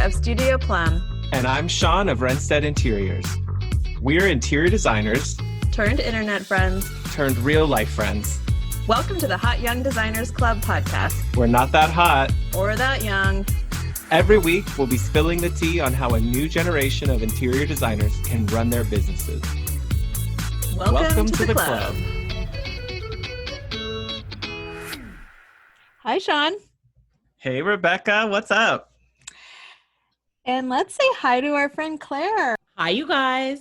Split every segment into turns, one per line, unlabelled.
of Studio Plum.
And I'm Shaun of Renstead Interiors. We're interior designers
Turned internet friends.
turned real life friends.
Welcome to the Hot Young Designers Club podcast.
We're not that hot.
Or that young.
Every week, we'll be spilling the tea on how a new generation of interior designers can run their businesses.
Welcome to the club. Hi, Shaun.
Hey, Rebecca, what's up?
And let's say hi to our friend Claire.
Hi, you guys.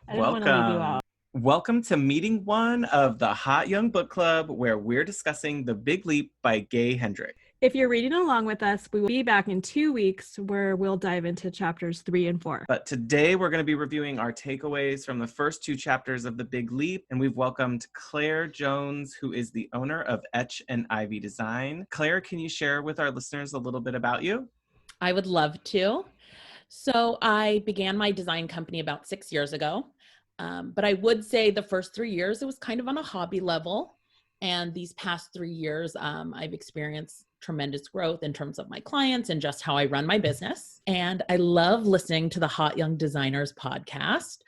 I didn't want to leave you out.
Welcome to meeting one of the Hot Young Book Club, where we're discussing The Big Leap by Gay Hendrick.
If you're reading along with us, we will be back in 2 weeks where we'll dive into chapters 3 and 4.
But today we're going to be reviewing our takeaways from the first 2 chapters of The Big Leap, and we've welcomed Claire Jones, who is the owner of Etch and Ivy Design. Claire, can you share with our listeners a little bit about you?
I would love to. So I began my design company about 6 years ago. But I would say the first 3 years, it was kind of on a hobby level. And these past 3 years, I've experienced tremendous growth in terms of my clients and just how I run my business. And I love listening to the Hot Young Designers podcast.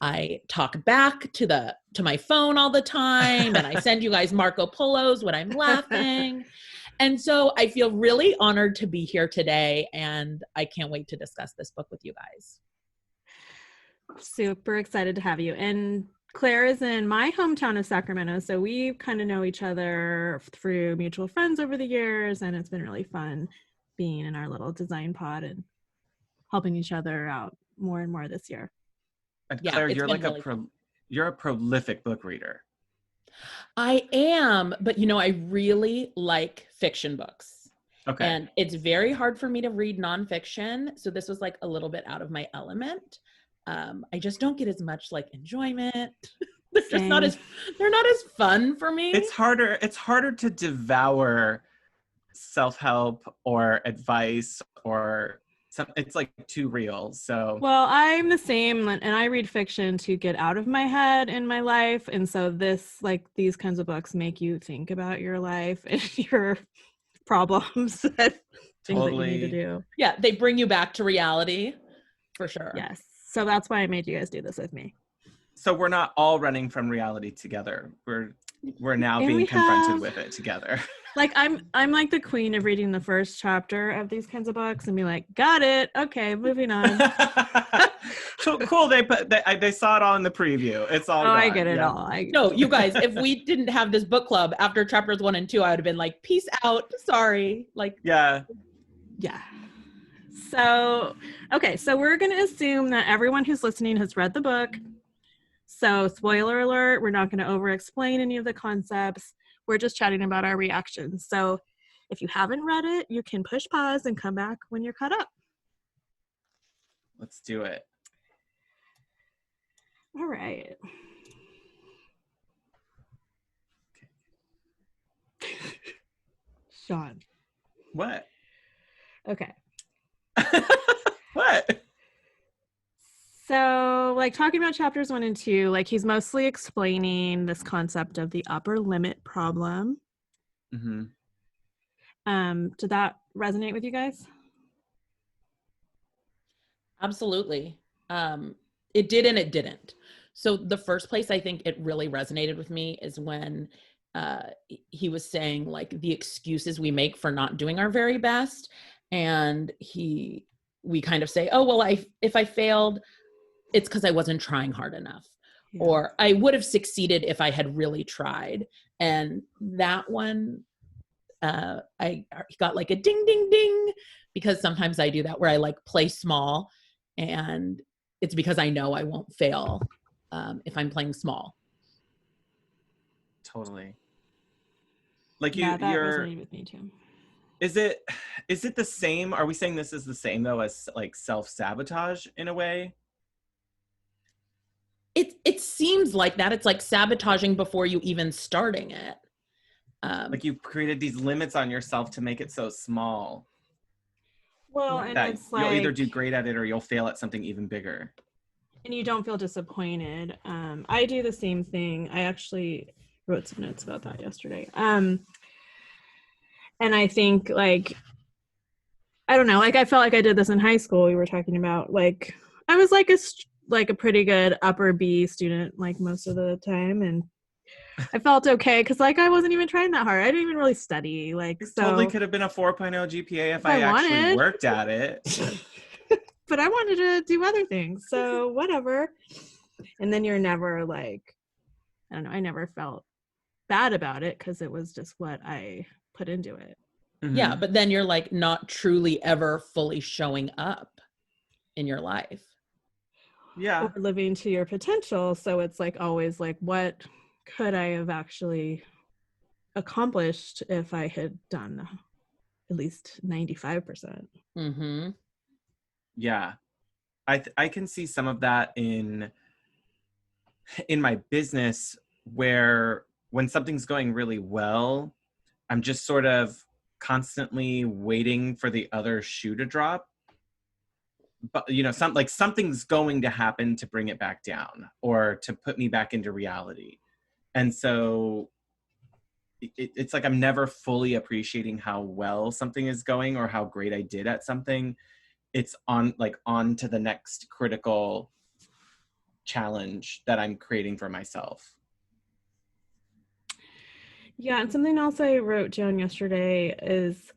I talk back to my phone all the time, and I send you guys Marco Polos when I'm laughing. And so I feel really honored to be here today, and I can't wait to discuss this book with you guys.
Super excited to have you. And Claire is in my hometown of Sacramento, so we kind of know each other through mutual friends over the years, and it's been really fun being in our little design pod and helping each other out more and more this year.
And Claire,
it's
you're
been
like
really
you're a prolific book reader.
I am, but I really like fiction books.
Okay.
And it's very hard for me to read nonfiction, so this was like a little bit out of my element. I just don't get as much enjoyment. They're not as fun for me.
It's harder to devour self-help or advice or something. It's too real. So
Well, I'm the same, and I read fiction to get out of my head in my life, and so these kinds of books make you think about your life and your problems and things that you need to do.
Yeah, they bring you back to reality for sure.
Yes. So that's why I made you guys do this with me.
So we're not all running from reality together. We're now being confronted with it together.
I'm like the queen of reading the first chapter of these kinds of books and be like, got it. Okay, moving on.
So cool. They saw it all in the preview. It's all.
I get it all.
No, you guys, if we didn't have this book club after chapters 1 and 2, I would have been like, peace out. Sorry.
Yeah. So we're going to assume that everyone who's listening has read the book. So spoiler alert, we're not going to over-explain any of the concepts. We're just chatting about our reactions. So if you haven't read it, you can push pause and come back when you're caught up.
Let's do it.
All right. Shaun.
What?
Okay.
What?
So, talking about chapters 1 and 2, he's mostly explaining this concept of the upper limit problem.
Mm-hmm.
Did that resonate with you guys?
Absolutely. It did and it didn't. So the first place I think it really resonated with me is when he was saying the excuses we make for not doing our very best. And we kind of say, oh, well, if I failed, it's because I wasn't trying hard enough. Yeah. Or I would have succeeded if I had really tried. And that one, I got a ding, ding, ding, because sometimes I do that where I play small, and it's because I know I won't fail if I'm playing small.
Totally.
That resonated with me too.
Is it the same? Are we saying this is the same though as self-sabotage in a way?
It seems like that. It's sabotaging before you even starting it.
You've created these limits on yourself to make it so small.
Well, and
that
it's
you'll either do great at it or you'll fail at something even bigger.
And you don't feel disappointed. I do the same thing. I actually wrote some notes about that yesterday. And I think I don't know. Like I felt like I did this in high school. We were talking about like I was like a pretty good upper B student like most of the time, and I felt okay because like I wasn't even trying that hard. I didn't even really study. Like
It
so,
totally could have been a 4.0 GPA if
I
I actually
wanted,
worked at it.
but I wanted to do other things. So whatever. And then you're never like, I don't know. I never felt bad about it because it was just what I put into it.
Yeah, but then you're like not truly ever fully showing up in your life.
Yeah.
Or living to your potential. So it's like always like, what could I have actually accomplished if I had done at least 95%?
Mm-hmm.
Yeah. I can see some of that in my business, where when something's going really well, I'm just sort of constantly waiting for the other shoe to drop. But something's going to happen to bring it back down or to put me back into reality. And so it's like I'm never fully appreciating how well something is going or how great I did at something. It's on to the next critical challenge that I'm creating for myself.
Yeah, and something else I wrote down yesterday is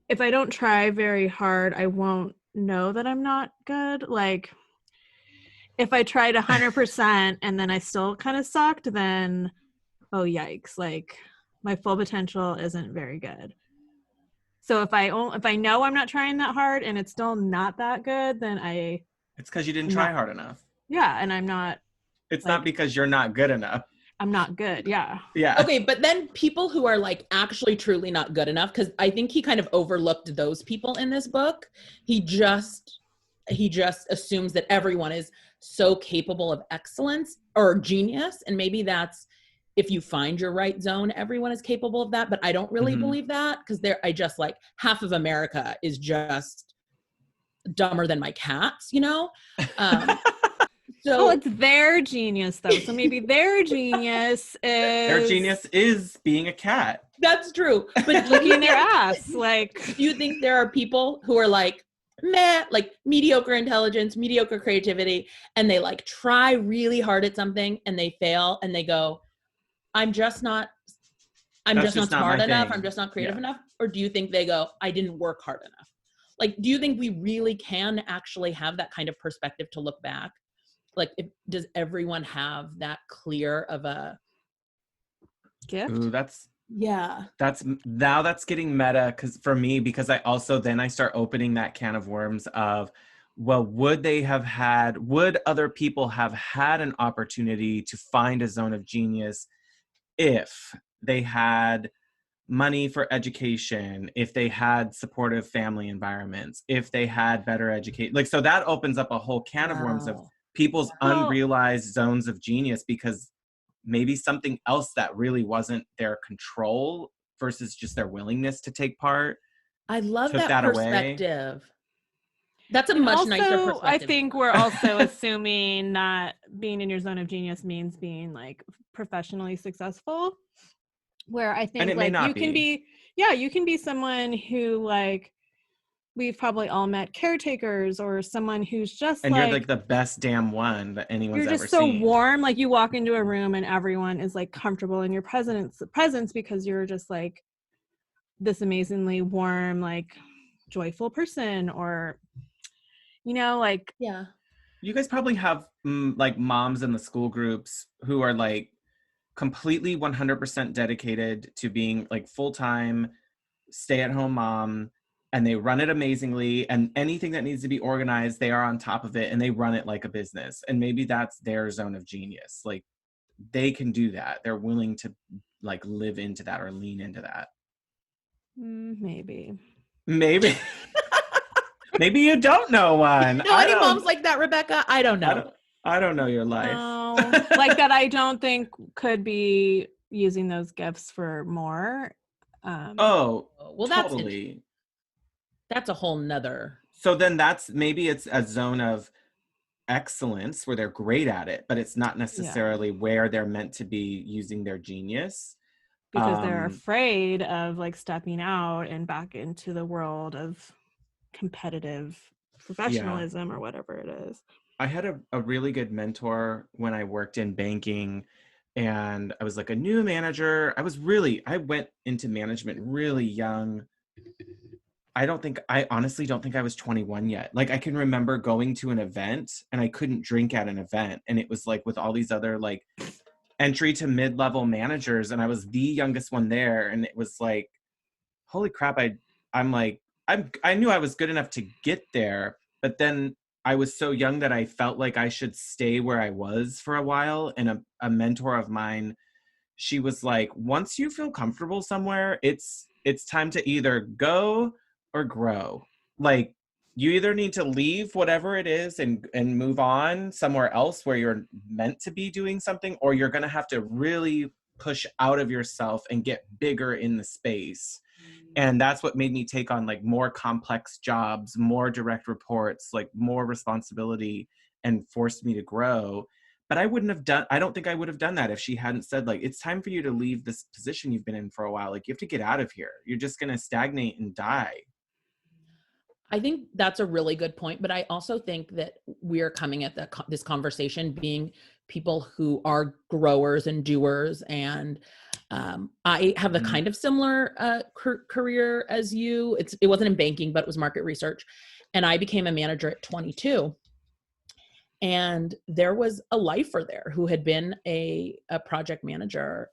if I don't try very hard, I won't know that I'm not good. Like if I tried 100% and then I still kind of sucked, then oh yikes, like my full potential isn't very good. So if I know I'm not trying that hard and it's still not that good, then
It's because you didn't
I'm
try
not,
hard enough.
yeah, and I'm not
It's
like
not because you're not good enough.
I'm not good. Yeah.
Yeah.
Okay, but then people who are like actually truly not good enough, because I think he kind of overlooked those people in this book. He just assumes that everyone is so capable of excellence or genius, and maybe that's if you find your right zone, everyone is capable of that. But I don't really believe that, because I just like half of America is just dumber than my cats, you know.
Well,
So
it's their genius though. So maybe their genius is
Their genius is being a cat.
that's true. But
licking their ass. Like,
do you think there are people who are like, meh, like mediocre intelligence, mediocre creativity, and they like try really hard at something and they fail and they go, I'm just not
That's just not
smart
my
enough,
thing.
I'm just not creative
Yeah.
enough? Or do you think they go, I didn't work hard enough? Like, do you think we really can actually have that kind of perspective to look back? Like, does everyone have that clear of a
gift?
Ooh,
that's
getting meta because I also then I start opening that can of worms of, well, would other people have had an opportunity to find a zone of genius if they had money for education, if they had supportive family environments, if they had better education? Like, so that opens up a whole can of worms of people's unrealized zones of genius, because maybe something else that really wasn't their control versus just their willingness to take part.
I love
Took
that perspective. Away. That's a much nicer perspective.
I think we're also assuming that being in your zone of genius means being like professionally successful, where I think like you can be someone who like we've probably all met caretakers or someone who's just
and you're like the best damn one that anyone's ever seen. You're just so
warm. Like you walk into a room and everyone is like comfortable in your presence because you're just like this amazingly warm, like joyful person, or like
yeah.
You guys probably have like moms in the school groups who are like completely 100% dedicated to being like full-time stay-at-home mom, and they run it amazingly, and anything that needs to be organized, they are on top of it and they run it like a business. And maybe that's their zone of genius. Like they can do that. They're willing to like live into that or lean into that.
Maybe
Maybe you don't know one.
You know any moms like that, Rebecca? I don't know.
I don't know your life.
Like that I don't think could be using those gifts for more.
Well,
totally.
That's a whole nother.
So then maybe it's a zone of excellence where they're great at it, but it's not necessarily where they're meant to be using their genius.
because they're afraid of like stepping out and back into the world of competitive professionalism or whatever it is.
I had a really good mentor when I worked in banking, and I was like a new manager. I went into management really young. I honestly don't think I was 21 yet. Like I can remember going to an event and I couldn't drink at an event. And it was like with all these other like entry to mid-level managers. And I was the youngest one there. And it was like, holy crap. I knew I was good enough to get there, but then I was so young that I felt like I should stay where I was for a while. And a mentor of mine, she was like, once you feel comfortable somewhere, it's time to either go or grow. Like you either need to leave whatever it is and move on somewhere else where you're meant to be doing something, or you're going to have to really push out of yourself and get bigger in the space. And that's what made me take on like more complex jobs, more direct reports, like more responsibility, and forced me to grow. But I don't think I would have done that if she hadn't said like, it's time for you to leave this position you've been in for a while. Like you have to get out of here. You're just going to stagnate and die.
I think that's a really good point, but I also think that we're coming at this conversation being people who are growers and doers, and I have a kind of similar career as you. It wasn't in banking, but it was market research, and I became a manager at 22. And there was a lifer there who had been a project manager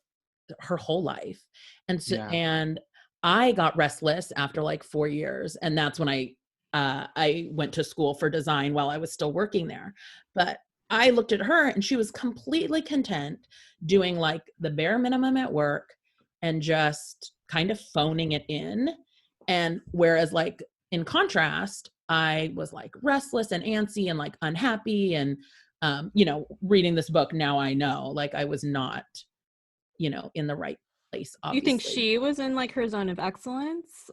her whole life, and so and I got restless after like 4 years, and that's when I went to school for design while I was still working there. But I looked at her and she was completely content doing like the bare minimum at work and just kind of phoning it in. And whereas like in contrast, I was like restless and antsy and like unhappy and, reading this book, now I know like I was not, in the right place. Obviously.
You think she was in like her zone of excellence?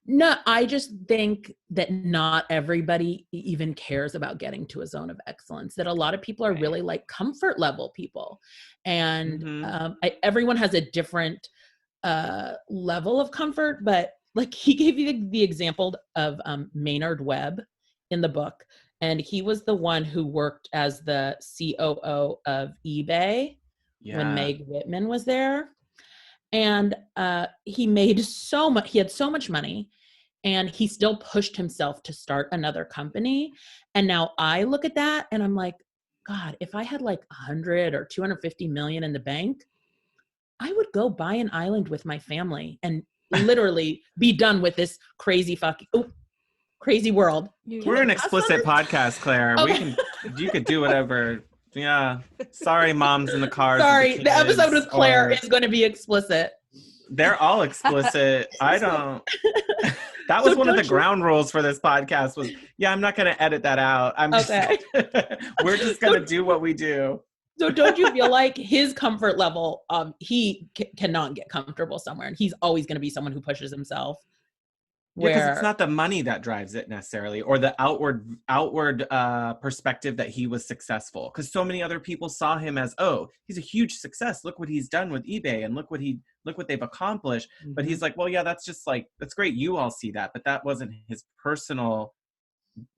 No, I just think that not everybody even cares about getting to a zone of excellence, that a lot of people are really like comfort level people. And everyone has a different level of comfort, but like he gave you the example of Maynard Webb in the book. And he was the one who worked as the COO of eBay when Meg Whitman was there. And he made so much, he had so much money, and he still pushed himself to start another company. And now I look at that and I'm like, God, if I had like 100 or 250 million in the bank, I would go buy an island with my family and literally be done with this crazy crazy world.
We're an explicit podcast, Claire.
Okay.
You could do whatever. Yeah. Sorry, moms in the car.
Sorry, the episode with Claire is going to be explicit.
They're all explicit. I don't. That was one of the ground rules for this podcast was, I'm not going to edit that out. We're just going to do what we do.
So don't you feel like his comfort level, he cannot get comfortable somewhere, and he's always going to be someone who pushes himself?
Because it's not the money that drives it necessarily, or the outward perspective that he was successful. Because so many other people saw him as, oh, he's a huge success. Look what he's done with eBay, and look what they've accomplished. Mm-hmm. But he's like, well, yeah, that's great. You all see that, but that wasn't his personal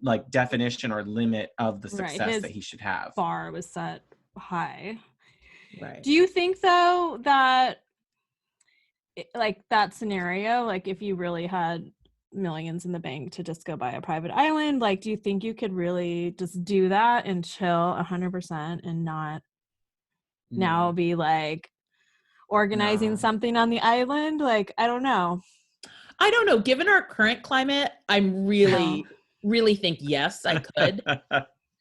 like definition or limit of the success that he should have.
Bar was set high.
Right.
Do you think though that like that scenario, like if you really had millions in the bank to just go buy a private island, like do you think you could really just do that and chill 100% and not now be like organizing something on the island? Like I don't know.
Given our current climate, I'm really think yes, I could.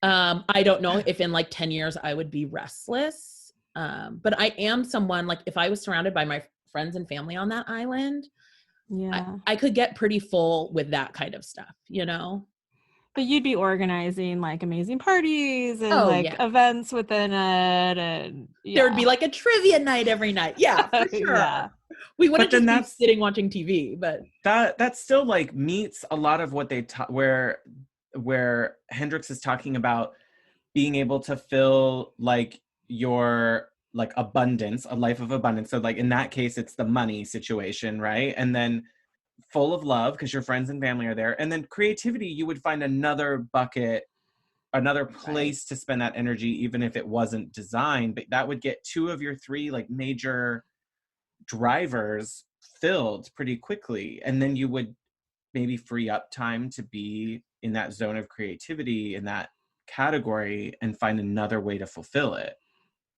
I don't know if in like 10 years I would be restless, but I am someone, like if I was surrounded by my friends and family on that island, I could get pretty full with that kind of stuff,
But you'd be organizing like amazing parties and events within it, and
there would be like a trivia night every night. Yeah, for sure. We wouldn't just be sitting watching TV, but
that still like meets a lot of what they where Hendricks is talking about being able to fill like your like abundance, a life of abundance. So like in that case, it's the money situation, right? And then full of love because your friends and family are there. And then creativity, you would find another bucket, another place to spend that energy, even if it wasn't designed. But that would get 2 of your 3 like major drivers filled pretty quickly. And then you would maybe free up time to be in that zone of creativity in that category and find another way to fulfill it.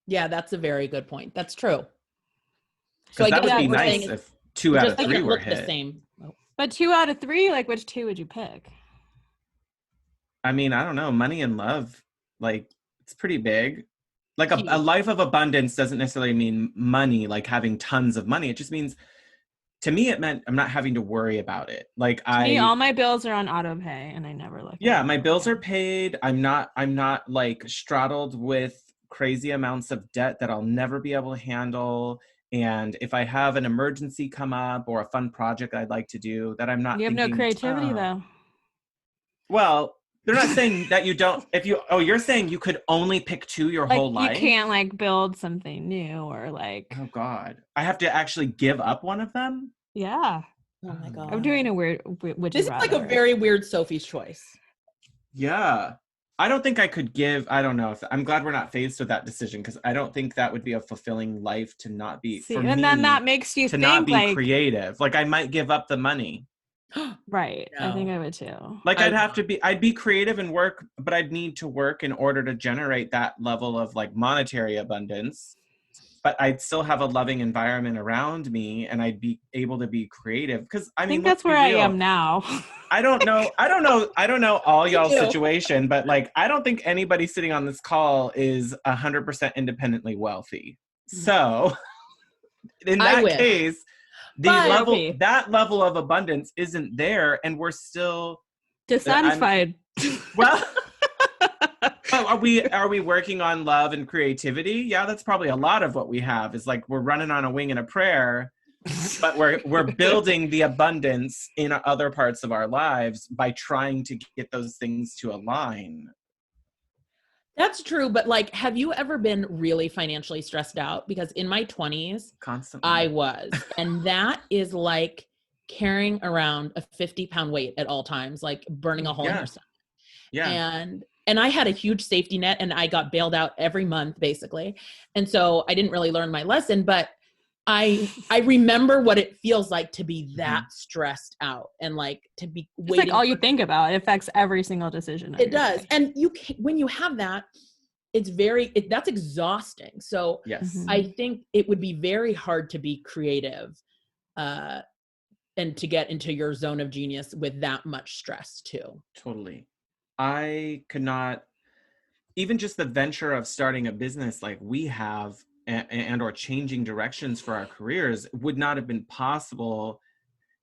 Yeah, that's a very good point. That's true. So
Because
I
that
guess
would
what
be
we're saying
nice
is
if 2
it
out
just
of 3
doesn't
were
look the
hit.
same.
But 2 out of 3, like which 2 would you pick?
I mean, I don't know. Money and love, like, it's pretty big. Like a
Huge.
life of abundance doesn't necessarily mean money, like having tons of money. It just means, to me, it meant I'm not having to worry about it. Like
To me, all my bills are on auto pay and I never look at
my
them
bills are
again.
paid. I'm not like straddled with crazy amounts of debt that I'll never be able to handle. And if I have an emergency come up or a fun project I'd like to do, that I'm not
You have no
thinking,
creativity
oh,
though.
well, they're not saying that you don't, you're saying you could only pick 2 your
Like
whole
you
life?
can't like build something new or like.
Oh God. I have to actually give up one of them?
Yeah.
Oh my God.
I'm doing a weird, would
This
you
is like a
rather.
very weird Sophie's choice.
Yeah. I don't think I could I don't know. I'm glad we're not faced with that decision because I don't think that would be a fulfilling life to not be,
See,
for
and
me,
then that makes you
to not
think
be
like,
creative. Like I might give up the money.
right. I think
No.
I would too.
Like
I
I'd be creative and work, but I'd need to work in order to generate that level of like monetary abundance. But I'd still have a loving environment around me and I'd be able to be creative. Because I
I
mean,
think
let's
that's
be
where I am
real.
now.
I don't know all
Me
y'all's
too.
situation, but like I don't think anybody sitting on this call is 100% independently wealthy. So in
I
that
wish.
case,
But
that level of abundance isn't there, and we're still
Dissatisfied.
well. Are we working on love and creativity? Yeah, that's probably a lot of what we have. Is like we're running on a wing and a prayer, but we're building the abundance in other parts of our lives by trying to get those things to align.
that's true. But like, have you ever been really financially stressed out? Because in my 20s,
Constantly.
I was. And that is like carrying around a 50-pound weight at all times, like burning a hole in your stomach.
Yeah.
And I had a huge safety net and I got bailed out every month basically. And so I didn't really learn my lesson, but I remember what it feels like to be that stressed out and like to be
It's
waiting.
like all you think about. It affects every single decision.
It does. And when you have that, that's exhausting. So
Yes.
I think it would be very hard to be creative and to get into your zone of genius with that much stress too.
Totally. I could not, even just the venture of starting a business like we have and or changing directions for our careers would not have been possible.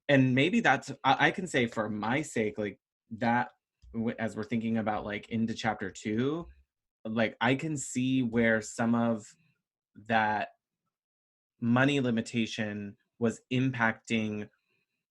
And maybe I can say for my sake, like that, as we're thinking about like into chapter 2, like I can see where some of that money limitation was impacting.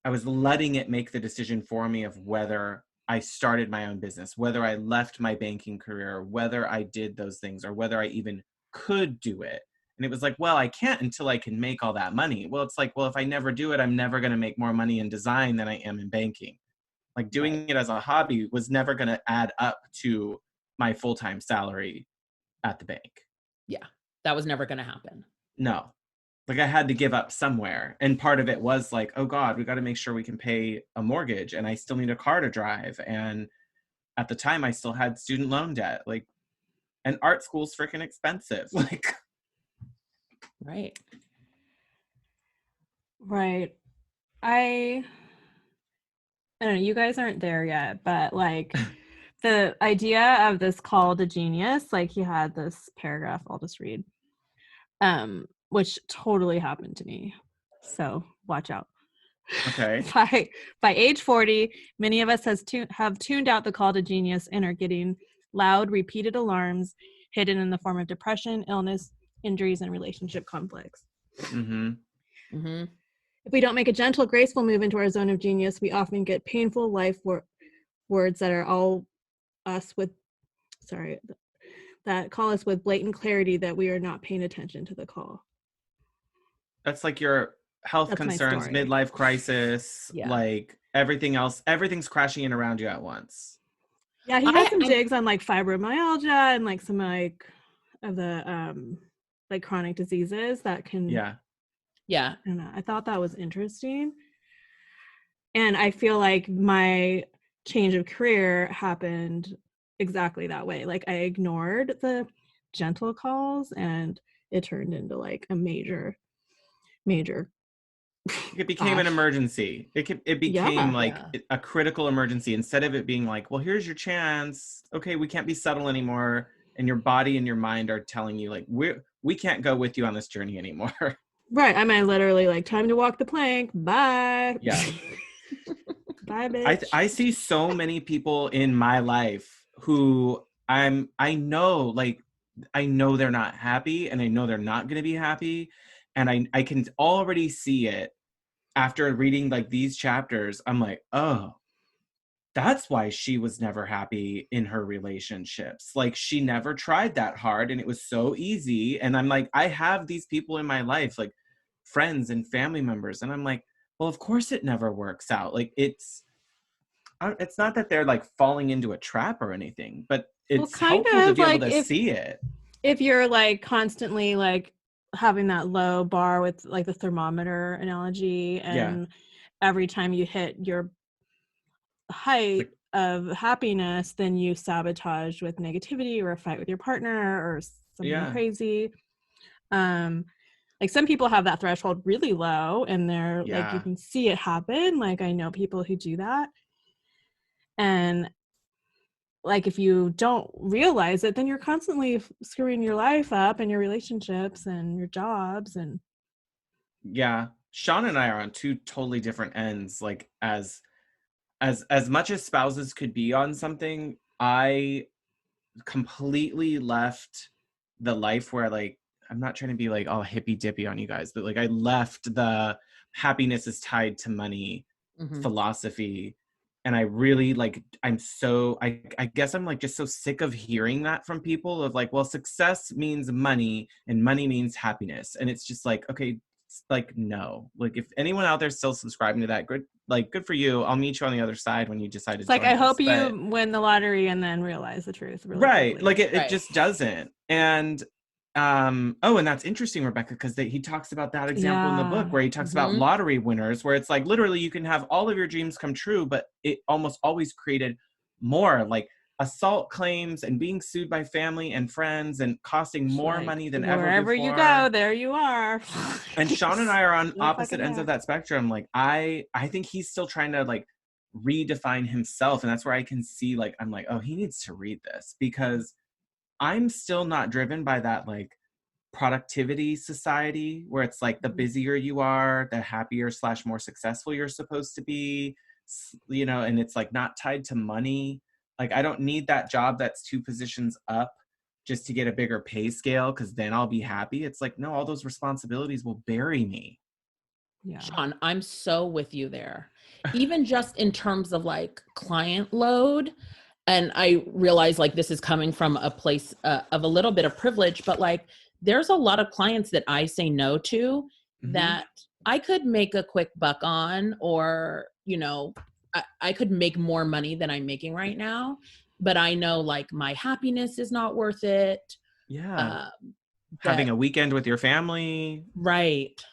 I was letting it make the decision for me of whether I started my own business, whether I left my banking career, whether I did those things, or whether I even could do it. And it was like, well, I can't until I can make all that money. Well, it's like, well, if I never do it, I'm never going to make more money in design than I am in banking. Like doing it as a hobby was never going to add up to my full-time salary at the bank.
Yeah, that was never going to happen.
No. Like I had to give up somewhere. And part of it was like, oh God, we got to make sure we can pay a mortgage and I still need a car to drive. And at the time I still had student loan debt. Like, and art school's freaking expensive. Like,
right.
Right. I don't know, you guys aren't there yet, but like the idea of this call to genius, like he had this paragraph I'll just read, which totally happened to me. So watch out.
okay.
By age 40, many of us have tuned out the call to genius and are getting loud, repeated alarms hidden in the form of depression, illness, injuries, and relationship conflicts.
Mm-hmm.
Mm-hmm.
If we don't make a gentle, graceful move into our zone of genius, we often get painful life words that are all us with, sorry, that call us with blatant clarity that we are not paying attention to the call.
That's like your health
That's my
concerns,
story.
midlife crisis,
Yeah.
like everything else, everything's crashing in around you at once.
Yeah, he had some digs on like fibromyalgia and like some like of the like chronic diseases that can.
Yeah.
I don't know. I thought that was interesting. And I feel like my change of career happened exactly that way. Like I ignored the gentle calls and it turned into like a major
It became an emergency. It became like a critical emergency instead of it being like, well, here's your chance. Okay, we can't be subtle anymore. And your body and your mind are telling you like, we can't go with you on this journey anymore.
Right. I mean, literally like time to walk the plank. Bye.
Yeah.
Bye, bitch.
I see so many people in my life who I know they're not happy and I know they're not going to be happy. And I can already see it after reading like these chapters. I'm like, oh, that's why she was never happy in her relationships. Like she never tried that hard and it was so easy. And I'm like, I have these people in my life, like friends and family members. And I'm like, well, of course it never works out. Like it's not that they're like falling into a trap or anything, but it's helpful to be able to see it.
If you're like constantly like having that low bar with like the thermometer analogy, and every time you hit your height of happiness, then you sabotage with negativity or a fight with your partner or something crazy. Like some people have that threshold really low and they're like, you can see it happen. Like I know people who do that. And like if you don't realize it, then you're constantly screwing your life up and your relationships and your jobs. And
Shaun and I are on two totally different ends. Like as much as spouses could be on something, I completely left the life where like I'm not trying to be like all hippy dippy on you guys, but like I left the happiness is tied to money philosophy. And I really like, I guess I'm like just so sick of hearing that from people of like, well, success means money and money means happiness. And it's just like, okay, like, no, like if anyone out there still subscribing to that, good for you. I'll meet you on the other side when you decide to join
I hope you win the lottery and then realize the truth. Really quickly.
Like it just doesn't. And and that's interesting, Rebecca, because he talks about that example in the book where he talks about lottery winners, where it's like literally you can have all of your dreams come true, but it almost always created more like assault claims and being sued by family and friends and costing more money than ever before.
Wherever you go, there you are.
And Shaun and I are on opposite ends of that spectrum. Like I think he's still trying to like redefine himself, and that's where I can see like I'm like, oh, he needs to read this, because I'm still not driven by that like productivity society where it's like the busier you are, the happier / more successful you're supposed to be, you know, and it's like not tied to money. Like I don't need that job that's 2 positions up just to get a bigger pay scale because then I'll be happy. It's like, no, all those responsibilities will bury me.
Yeah. Shaun, I'm so with you there. Even just in terms of like client load. And I realize like this is coming from a place of a little bit of privilege, but like there's a lot of clients that I say no to that I could make a quick buck on, or, you know, I could make more money than I'm making right now, but I know like my happiness is not worth it.
Yeah. Having a weekend with your family.
Right.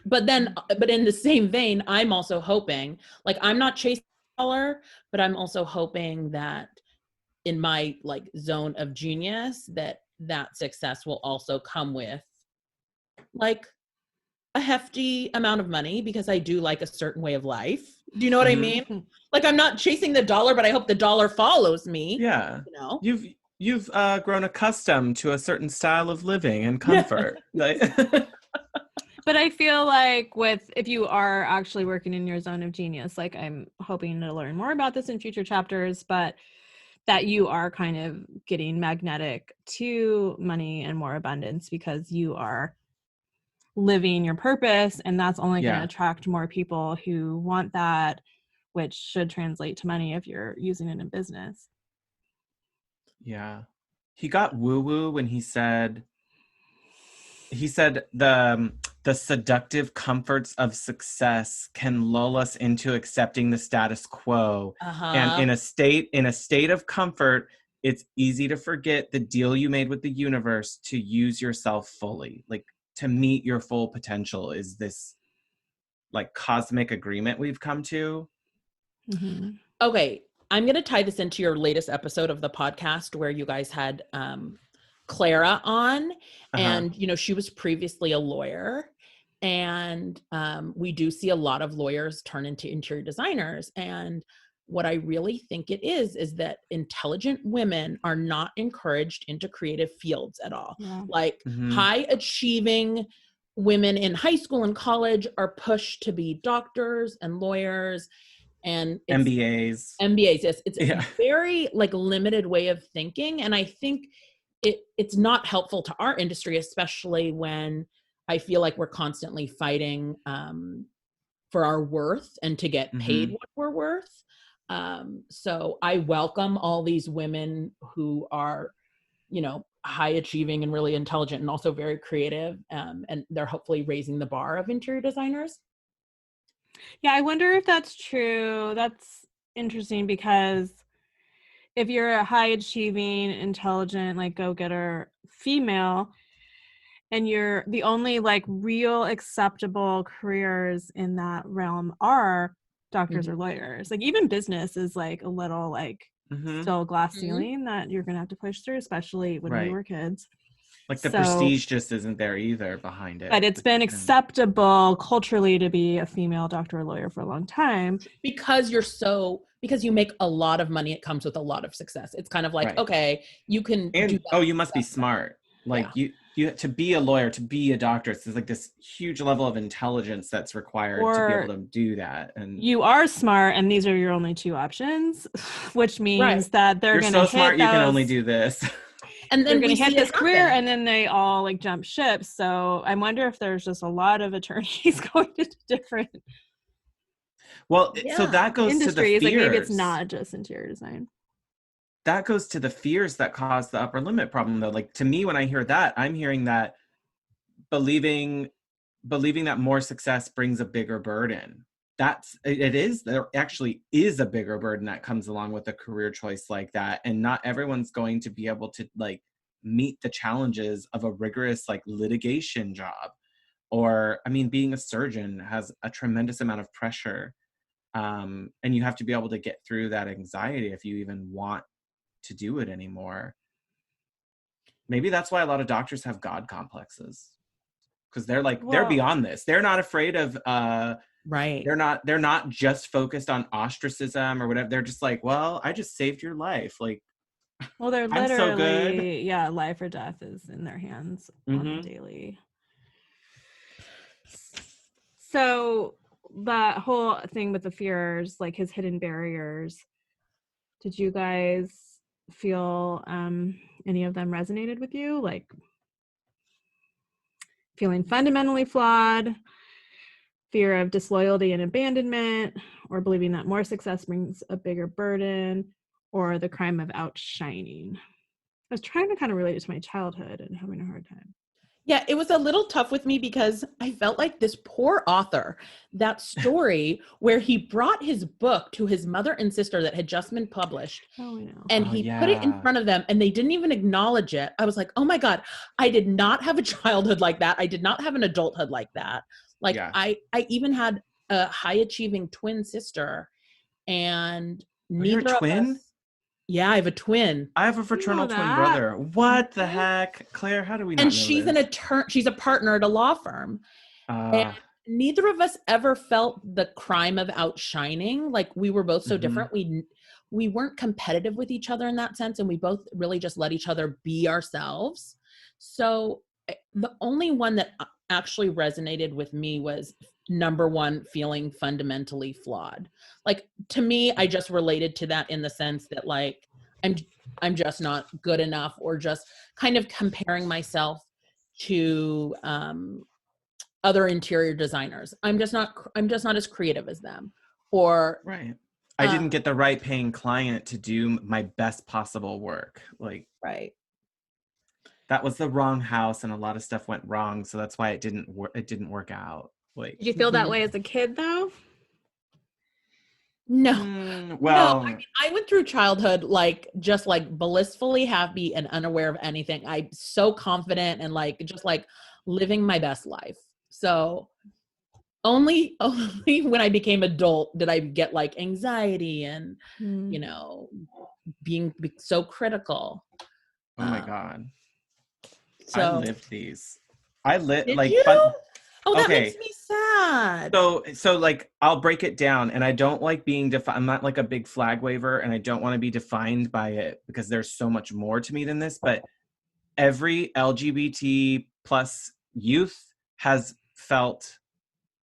But in the same vein, I'm also hoping, like I'm not chasing dollar, but I'm also hoping that in my like zone of genius that success will also come with like a hefty amount of money, because I do like a certain way of life. Do you know what I mean? Like I'm not chasing the dollar, but I hope the dollar follows me.
Yeah.
You know?
You've grown accustomed to a certain style of living and comfort.
But I feel like if you are actually working in your zone of genius, like I'm hoping to learn more about this in future chapters, but that you are kind of getting magnetic to money and more abundance because you are living your purpose, and that's only going to attract more people who want that, which should translate to money if you're using it in business.
Yeah. He got woo-woo when he said the seductive comforts of success can lull us into accepting the status quo. And
Uh-huh.
in a state of comfort, it's easy to forget the deal you made with the universe to use yourself fully. Like, to meet your full potential is this like cosmic agreement we've come to.
Mm-hmm.
Okay, I'm going to tie this into your latest episode of the podcast where you guys had Clara on,
Uh-huh.
and she was previously a lawyer, and we do see a lot of lawyers turn into interior designers. And what I really think it is that intelligent women are not encouraged into creative fields at all.
Yeah.
Like
Mhm.
high achieving women in high school and college are pushed to be doctors and lawyers, and it's
MBAs.
MBAs. Yes, it's a
Yeah.
very like limited way of thinking, and I think it's not helpful to our industry, especially when I feel like we're constantly fighting for our worth and to get paid
Mhm.
what we're worth. So I welcome all these women who are, high achieving and really intelligent and also very creative, and they're hopefully raising the bar of interior designers.
Yeah, I wonder if that's true. That's interesting because if you're a high achieving, intelligent, like go-getter female, and you're the only like real acceptable careers in that realm are doctors or
Mhm.
lawyers. Like even business is like a little like
Mhm.
still glass
Mhm.
ceiling that you're gonna have to push through, especially when we
Right.
were kids.
Like the
So,
prestige just isn't there either behind it.
but it's
Like,
been acceptable culturally to be a female doctor or lawyer for a long time.
Because you make a lot of money, it comes with a lot of success. It's kind of like,
right.
okay, you can do
And
that.
you must be smart.
Yeah.
Like you to be a lawyer, to be a doctor, it's like this huge level of intelligence that's required to be able
Or
to do that. And
you are smart and these are your only two options, which
Right.
means that they're
you're
going to
so smart
hit
you can only
those,
do this.
And
they're
then
going
we
to hit
see it
this career
happen.
and then they all like jump ship. So I wonder if there's just a lot of attorneys going to different
Well, so
Yeah.
that goes to the
industries. Like maybe it's
fears.
not just interior design.
That goes to the fears that cause the upper limit problem though. Like, to me, when I hear that, I'm hearing that believing that more success brings a bigger burden. There actually is a bigger burden that comes along with a career choice like that, and not everyone's going to be able to like meet the challenges of a rigorous like litigation job. Or, I mean, being a surgeon has a tremendous amount of pressure, and you have to be able to get through that anxiety if you even want to do it anymore. Maybe that's why a lot of doctors have god complexes, because they're
Well,
beyond this. They're not afraid of
Right.
they're not just focused on ostracism or whatever. They're just like, well, I just saved your life. Like,
they're
I'm so good.
literally, yeah, life or death is in their hands on the
Mm-hmm.
daily. So that whole thing with the fears, like his hidden barriers, did you guys feel any of them resonated with you? Like feeling fundamentally flawed, fear of disloyalty and abandonment, or believing that more success brings a bigger burden, or the crime of outshining? I was trying to kind of relate it to my childhood and having a hard time.
Yeah, it was a little tough with me because I felt like this poor author, that story where he brought his book to his mother and sister that had just been published,
Oh, I know.
and
Oh
he put it in
yeah.
front of them and they didn't even acknowledge it. I was like, oh my God, I did not have a childhood like that. I did not have an adulthood like that. Like
Yeah.
I even had a high achieving twin sister, and
Oh, you're a
neither of
twin?
us. Yeah, I have a twin.
I have a
You know
fraternal twin
that.
brother. What the
Okay.
heck? Claire, how do we
And
not know
she's an
this?
attorney, she's a partner at a law firm. And
Uh
neither of us ever felt the crime of outshining. Like we were both so
mhm.
different. We weren't competitive with each other in that sense, and we both really just let each other be ourselves. So the only one that actually resonated with me was number one, feeling fundamentally flawed. Like to me, I just related to that in the sense that like I'm I'm just not good enough, or just kind of comparing myself to other interior designers. I'm just not as creative as them. Or
Right. I didn't get the right paying client to do my best possible work. Like,
Right.
that was the wrong house and a lot of stuff went wrong. So that's why it didn't work out. Like,
Did you feel that way as a kid though?
No.
well,
I mean, I went through childhood like just like blissfully happy and unaware of anything. I'm so confident and like just like living my best life. So only when I became adult did I get like anxiety and you know being so critical.
oh my God. I
So
lived these. I lived
did
like
you?
fun.
Oh, that
Okay.
makes me sad.
So like I'll break it down, and I don't like being defined. I'm not like a big flag waver, and I don't want to be defined by it because there's so much more to me than this. But every LGBT plus youth has felt,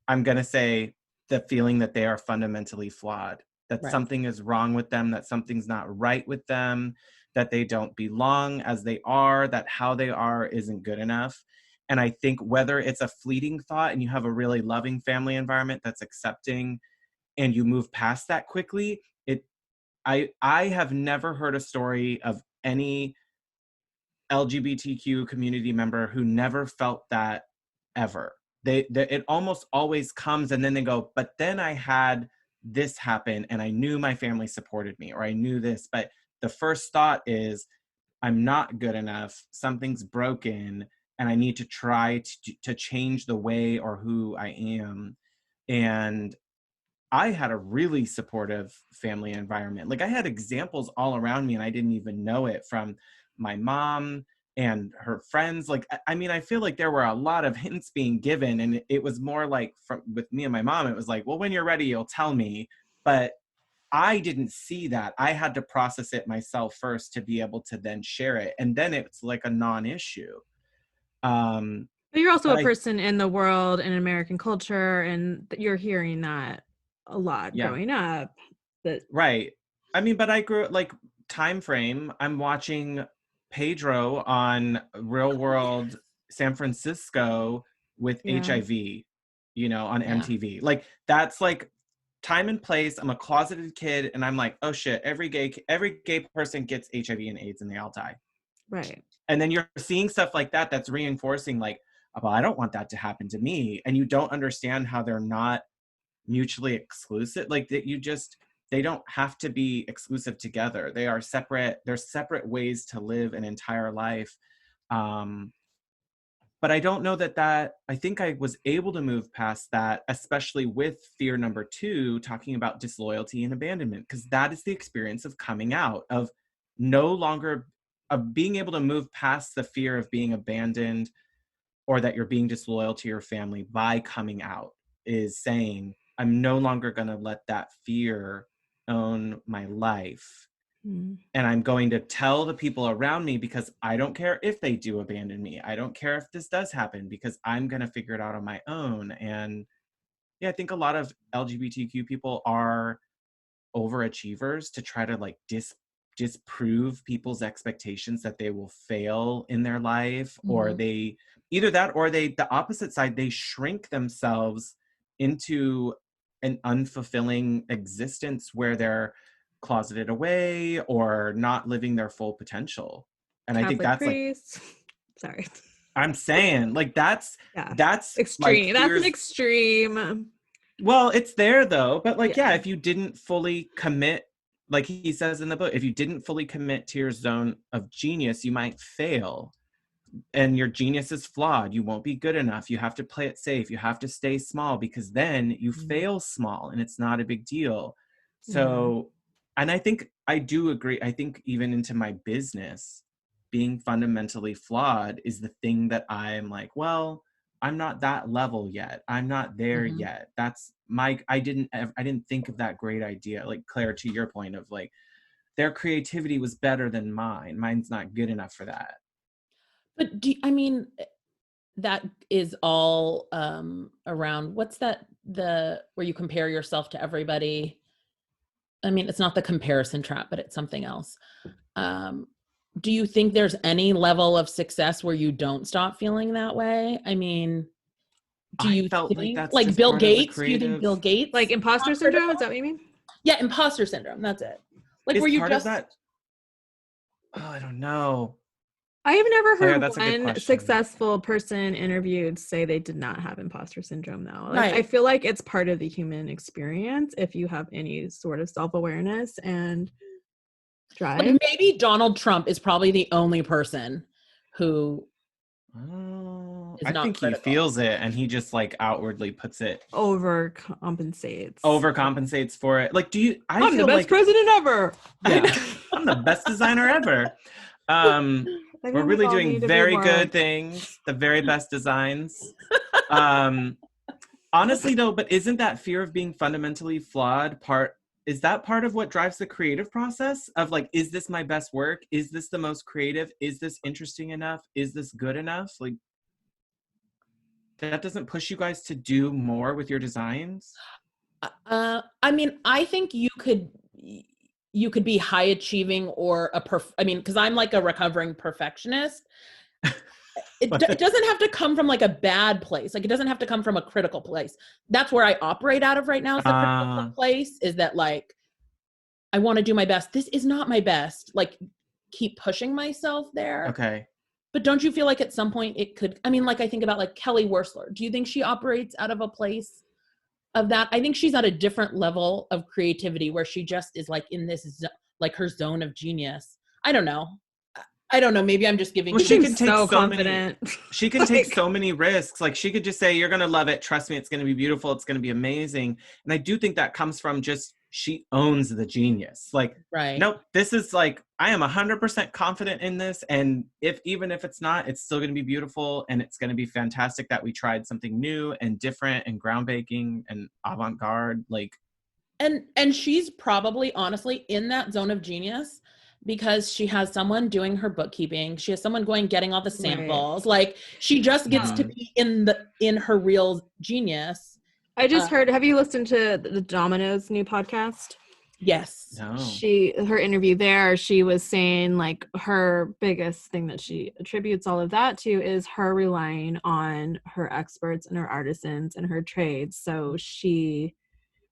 I'm gonna say, the feeling that they are fundamentally flawed, that
Right.
something is wrong with them, that something's not right with them, that they don't belong as they are, that how they are isn't good enough. And I think whether it's a fleeting thought and you have a really loving family environment that's accepting and you move past that quickly, I have never heard a story of any LGBTQ community member who never felt that ever. It almost always comes and then they go, but then I had this happen and I knew my family supported me, or I knew this. But the first thought is, I'm not good enough, something's broken, and I need to try to change the way or who I am. And I had a really supportive family environment. Like, I had examples all around me and I didn't even know it, from my mom and her friends. Like, I mean, I feel like there were a lot of hints being given, and it was more like, with me and my mom, it was like, well, when you're ready, you'll tell me. But I didn't see that. I had to process it myself first to be able to then share it. And then it's like a non-issue.
But you're also
But
a person in the world and American culture, and you're hearing that a lot
yeah,
growing up. That
right. I mean, but I grew like time frame. I'm watching Pedro on Real World San Francisco with
Yeah.
HIV, on
Yeah.
MTV. Like, that's like time and place. I'm a closeted kid, and I'm like, oh shit, every gay person gets HIV and AIDS, and they all die.
Right.
And then you're seeing stuff like that that's reinforcing, like, well, I don't want that to happen to me. And you don't understand how they're not mutually exclusive. Like, that they don't have to be exclusive together. They are separate. There's separate ways to live an entire life. But I don't know I think I was able to move past that, especially with fear number 2, talking about disloyalty and abandonment, because that is the experience of coming out, of no longer, of being able to move past the fear of being abandoned or that you're being disloyal to your family by coming out, is saying, I'm no longer going to let that fear own my life. And I'm going to tell the people around me, because I don't care if they do abandon me. I don't care if this does happen, because I'm going to figure it out on my own. And yeah, I think a lot of LGBTQ people are overachievers to try to like disprove people's expectations that they will fail in their life, or they either that, or the opposite side, they shrink themselves into an unfulfilling existence where they're closeted away or not living their full potential. And I think
Catholic
that's like,
priests. Sorry.
I'm saying, like, that's
Yeah.
like
Extreme. That's an extreme.
well, it's there though, but like,
Yeah.
if you didn't fully commit, like he says in the book, if you didn't fully commit to your zone of genius, you might fail. And your genius is flawed. You won't be good enough. You have to play it safe. You have to stay small, because then you fail small and it's not a big deal. So, and I think I do agree. I think even into my business, being fundamentally flawed is the thing that I'm like, well, I'm not that level yet. I'm not there yet. That's I didn't think of that great idea. Like, Claire, to your point of like, their creativity was better than mine. Mine's not good enough for that.
But I mean, that is all around, what's that, where you compare yourself to everybody? I mean, it's not the comparison trap, but it's something else. Do you think there's any level of success where you don't stop feeling that way? I mean, do
I
you
felt like
think
that's
like
just
Bill
part of the
Gates? Do you think
creative.
Bill Gates
Like imposter syndrome? Is that what you mean?
Yeah, imposter syndrome. That's it. Like
Is
where you
part
just
of that? Oh, I don't know.
I have never
Claire,
heard
that's a good
one
question.
successful person interviewed say they did not have imposter syndrome, though. Like, I
Right.
feel like it's part of the human experience if you have any sort of self-awareness and drive.
Like maybe Donald Trump is probably the only person who
Oh,
is
I
not
think he
critical.
feels it and he just like outwardly puts it,
Overcompensates.
overcompensates for it. Like, I
I'm the
feel
best
like
president ever.
Yeah.
I'm the best designer ever.
I
We're
think we
really
all
doing
need to be
very
more-
good things, the very best designs. Honestly though, but isn't that fear of being fundamentally flawed is that part of what drives the creative process of like, is this my best work? Is this the most creative? Is this interesting enough? Is this good enough? Like, that doesn't push you guys to do more with your designs?
I mean, I think you could be high achieving or I mean, because I'm like a recovering perfectionist. It doesn't have to come from like a bad place. Like it doesn't have to come from a critical place. That's where I operate out of right now. Is the critical place is that like, I want to do my best. This is not my best. Like keep pushing myself there.
Okay.
But don't you feel like at some point it could, I mean, like I think about like Kelly Wersler. Do you think she operates out of a place of that? I think she's at a different level of creativity where she just is like in this, like her zone of genius. I don't know. Maybe I'm just giving.
Well,
You
she
seem
can take
so
so
confident.
many. She can take so many risks. Like she could just say, "You're gonna love it. Trust me, it's gonna be beautiful. It's gonna be amazing." And I do think that comes from just she owns the genius. Like,
Right.
nope, this is like I am 100% confident in this, and even if it's not, it's still gonna be beautiful, and it's gonna be fantastic that we tried something new and different and groundbreaking and avant-garde. Like,
and she's probably honestly in that zone of genius because she has someone doing her bookkeeping. She has someone getting all the samples. Right. Like she just gets to be in her real genius.
I just heard, have you listened to the Domino's new podcast?
Yes.
No.
Her interview there, she was saying like her biggest thing that she attributes all of that to is her relying on her experts and her artisans and her trades. So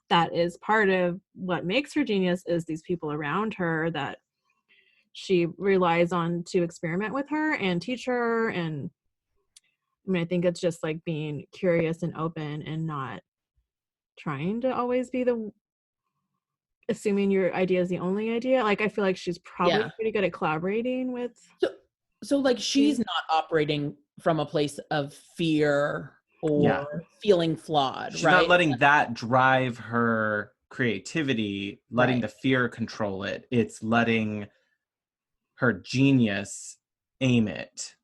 that is part of what makes her genius is these people around her that she relies on to experiment with her and teach her. And I mean, I think it's just like being curious and open and not trying to always be assuming your idea is the only idea. Like I feel like she's probably pretty good at collaborating with.
So like she's not operating from a place of fear or feeling flawed.
She's
right?
not letting that drive her creativity, letting the fear control it. It's letting her genius aim it.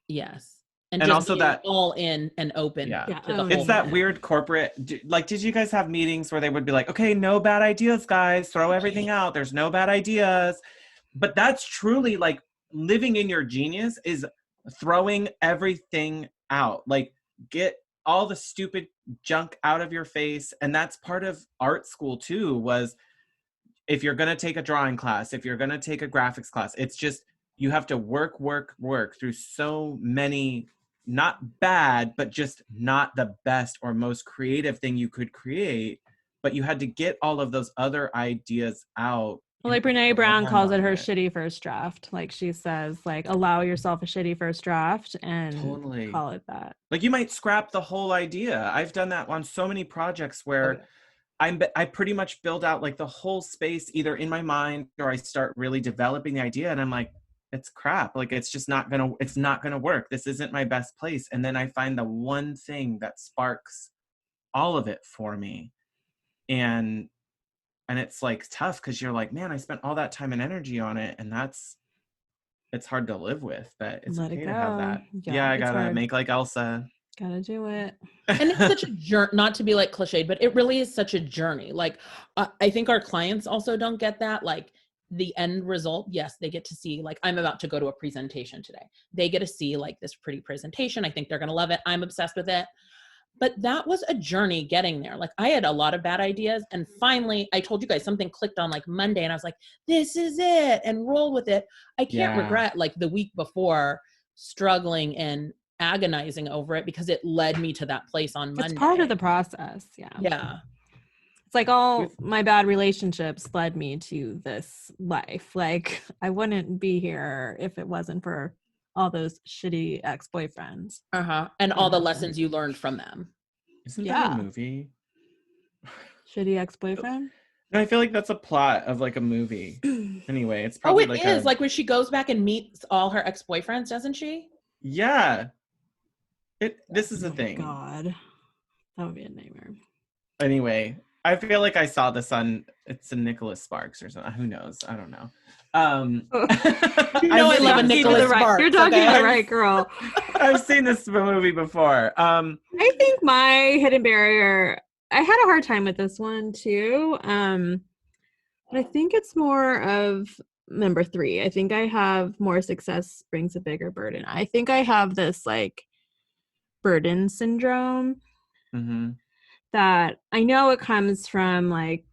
Yes. And
just
also that all in and open to the whole
it's that weird corporate, like, did you guys have meetings where they would be like, okay, no bad ideas, guys, throw everything out, there's no bad ideas? But that's truly like living in your genius is throwing everything out. Like, get all the stupid junk out of your face. And that's part of art school too, was if you're going to take a drawing class, if you're going to take a graphics class, it's just, you have to work through so many, not bad, but just not the best or most creative thing you could create. But you had to get all of those other ideas out.
Well, like Brene Brown calls it her shitty first draft. Like she says, like, allow yourself a shitty first draft and call it that.
Like you might scrap the whole idea. I've done that on so many projects where I pretty much build out like the whole space either in my mind or I start really developing the idea and I'm like, it's crap. Like it's just not gonna work. This isn't my best place. And then I find the one thing that sparks all of it for me. And it's like tough because you're like, man, I spent all that time and energy on it, and it's hard to live with, but it's okay to have that. Yeah, I gotta make like Elsa.
Gotta do it.
And it's such a journey, not to be like cliched, but it really is such a journey. Like I think our clients also don't get that. Like the end result, yes, they get to see, like I'm about to go to a presentation today. They get to see like this pretty presentation. I think they're gonna love it. I'm obsessed with it. But that was a journey getting there. Like I had a lot of bad ideas. And finally, I told you guys something clicked on like Monday and I was like, this is it, and roll with it. I can't regret like the week before struggling and agonizing over it because it led me to that place on Monday.
It's part of the process. Yeah.
Yeah.
It's like all my bad relationships led me to this life. Like I wouldn't be here if it wasn't for all those shitty ex-boyfriends.
And all the lessons you learned from them.
Isn't that a movie?
Shitty ex-boyfriend?
No, I feel like that's a plot of like a movie. Anyway, it's probably
it
like
is like when she goes back and meets all her ex-boyfriends, doesn't she?
Yeah. This is a thing.
God. That would be a nightmare.
Anyway, I feel like I saw this on, it's a Nicholas Sparks or something. Who knows? I don't know.
You know I love a Nicholas Sparks.
You're talking to the right girl.
I've seen this movie before.
I think my hidden barrier, I had a hard time with this one too. But I think it's more of number 3. I think I have more success brings a bigger burden. I think I have this like burden syndrome that I know it comes from like,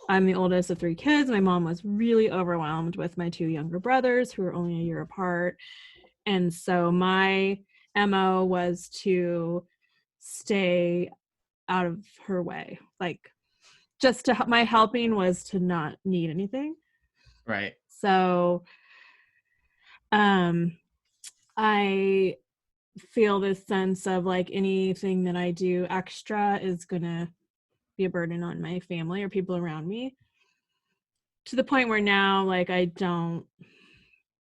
I'm the oldest of 3 kids. My mom was really overwhelmed with my 2 younger brothers who were only a year apart. And so my MO was to stay out of her way. Like just to my helping was to not need anything.
Right.
So I feel this sense of like anything that I do extra is gonna be a burden on my family or people around me, to the point where now like I don't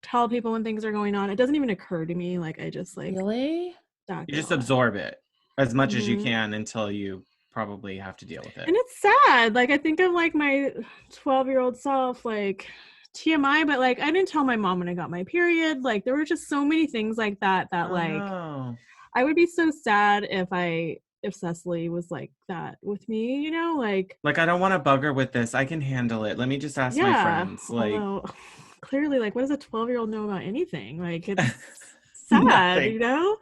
tell people when things are going on. It doesn't even occur to me. Like I just like
really
you just absorb it as much as you can until you probably have to deal with it.
And it's sad. Like I think of like my 12-year-old self, like TMI, but like I didn't tell my mom when I got my period. Like there were just so many things like that like I would be so sad if Cecily was like that with me, you know, like
I don't want to bug her with this. I can handle it. Let me just ask my friends. Like
although, clearly, like what does a 12-year-old know about anything? Like it's sad, you know?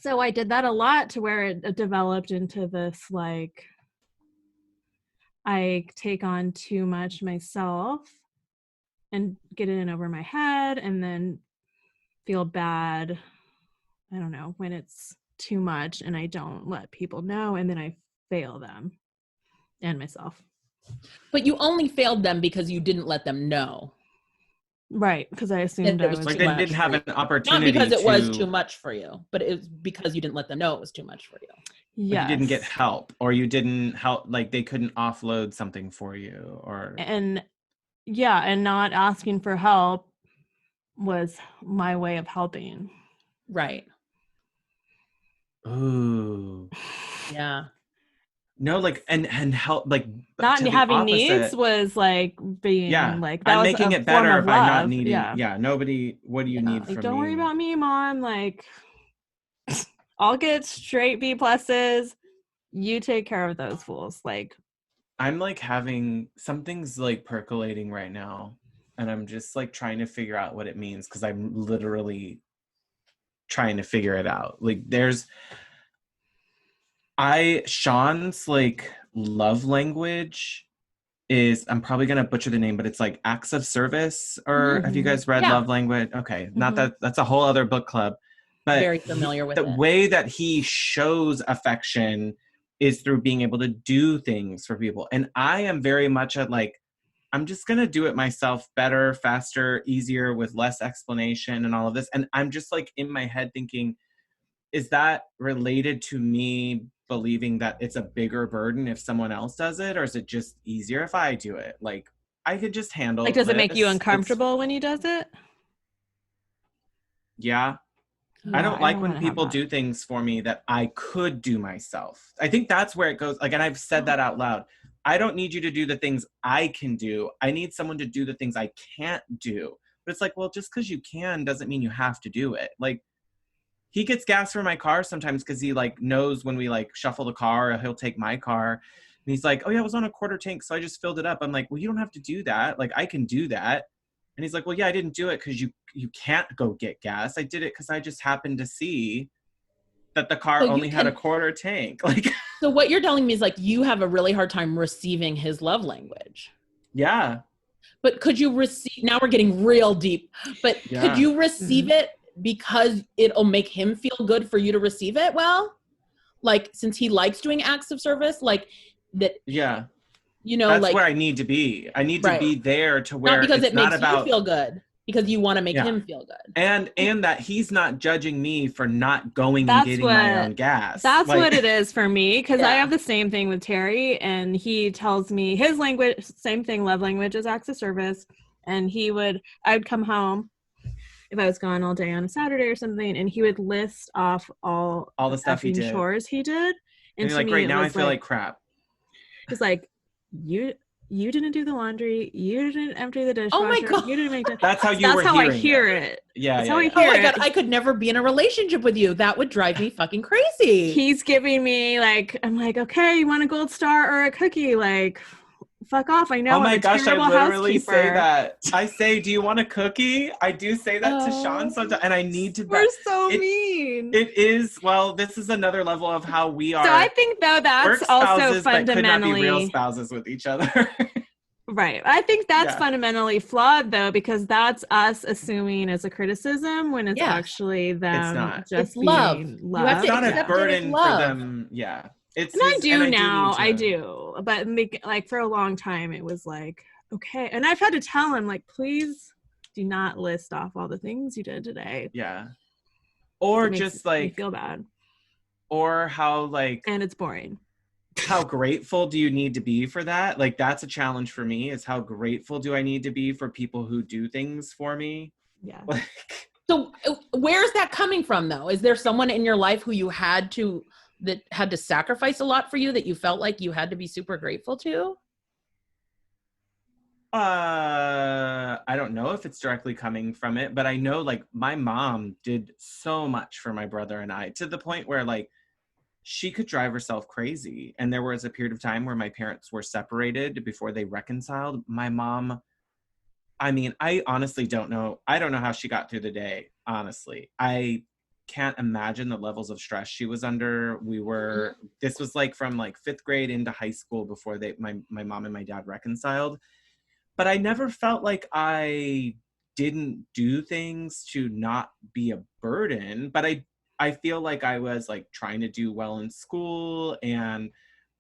So I did that a lot to where it developed into this like I take on too much myself and get it in over my head and then feel bad, I don't know, when it's too much and I don't let people know and then I fail them and myself.
But you only failed them because you didn't let them know.
Right, because I assumed
it was
like they didn't have an opportunity.
Not because it was too much for you, but it was because you didn't let them know it was too much for you.
Yeah,
you didn't get help, or you didn't help, like they couldn't offload something for you, or
and not asking for help was my way of helping.
Right.
Ooh.
Yeah.
No, like and help, like
not having needs was like being like that.
I'm
was
making it better by not needing. Yeah, nobody. What do you need from me?
Don't worry about me, Mom. Like I'll get straight B pluses. You take care of those fools. Like
I'm like having something's like percolating right now, and I'm just like trying to figure out what it means because I'm literally trying to figure it out. Like Shaun's like love language is, I'm probably gonna butcher the name, but it's like acts of service. Or have you guys read Love Language? Okay, not that's a whole other book club. But
very familiar with
the way that he shows affection is through being able to do things for people. And I am very much at like, I'm just gonna do it myself better, faster, easier, with less explanation and all of this. And I'm just like in my head thinking, is that related to me believing that it's a bigger burden if someone else does it, or is it just easier if I do it? Like I could just handle
like, does it make you uncomfortable when he does it?
Yeah. I don't like when people do things for me that I could do myself. I think that's where it goes. Like, and I've said that out loud. I don't need you to do the things I can do. I need someone to do the things I can't do. But it's like, well, just because you can doesn't mean you have to do it. Like, he gets gas for my car sometimes because he like knows when we like shuffle the car, or he'll take my car. And he's like, oh yeah, I was on a quarter tank, so I just filled it up. I'm like, well, you don't have to do that. Like, I can do that. And he's like, well, yeah, I didn't do it because you can't go get gas. I did it because I just happened to see that the car only had a quarter tank. Like,
so what you're telling me is like you have a really hard time receiving his love language.
Yeah.
But could you receive? Now we're getting real deep. But could you receive it because it'll make him feel good for you to receive it? Well, like since he likes doing acts of service, like that,
Yeah.
you know,
That's
like,
where I need to be. I need to
right.
be there to
Not
where
because
it's
it
not
makes you
about,
feel good, because you want to make
yeah.
him feel good.
And that he's not judging me for not going and
That's
getting my
what
own gas.
that's
Like,
what it is for me, because I
Yeah.
have the same thing with Terry, and he tells me his language, same thing, love language is acts of service. And I would come home if I was gone all day on a Saturday or something, and he would list off all
all
the
the stuff he
effing
did.
chores he did.
And
And
you're
to
like,
me,
great,
it
now I
was
feel like
like,
crap.
it's like, you didn't do the laundry, you didn't empty the
Oh my
dishwasher,
God.
you didn't make the.
That's how you
That's
were
how I
hearing
hear
it.
it.
Yeah,
That's
yeah,
how I
yeah.
Oh
hear
my
it.
God, I could never be in a relationship with you. That would drive me fucking crazy.
He's giving me like, I'm like, okay, you want a gold star or a cookie? Like, fuck off. I know
Oh my
I'm a
gosh, I
terrible
literally
housekeeper.
say that. I say, do you want a cookie? I do say that to Shaun
Oh.
sometimes, and I need to.
We're so
it,
mean.
It is, well, this is another level of how we are.
So I think though that's
work
also
spouses, but could not be real
fundamentally
spouses with each other.
right. I think that's
Yeah.
fundamentally flawed though, because that's us assuming as a criticism when it's
Yes.
actually them
not.
just
It's love.
being
You
love.
have
It's
to
not a
accept it as
burden for
love.
them. Yeah. It's
And I
his,
do
and
now. I
need to.
do. But like for a long time it was like, okay. And I've had to tell him, like, please do not list off all the things you did today.
Yeah. Or
It makes
just
me
like,
feel bad.
or how like,
And it's boring.
how grateful do you need to be for that? Like, that's a challenge for me, is how grateful do I need to be for people who do things for me?
Yeah.
Like,
So where's that coming from though? Is there someone in your life who you had to sacrifice a lot for you that you felt like you had to be super grateful to?
I don't know if it's directly coming from it, but I know like my mom did so much for my brother and I, to the point where like she could drive herself crazy. And there was a period of time where my parents were separated before they reconciled. My mom, I mean, I honestly don't know. I don't know how she got through the day. Honestly, I can't imagine the levels of stress she was under. This was like from like 5th grade into high school before my mom and my dad reconciled. But I never felt like I didn't do things to not be a burden. But I feel like I was like trying to do well in school, and,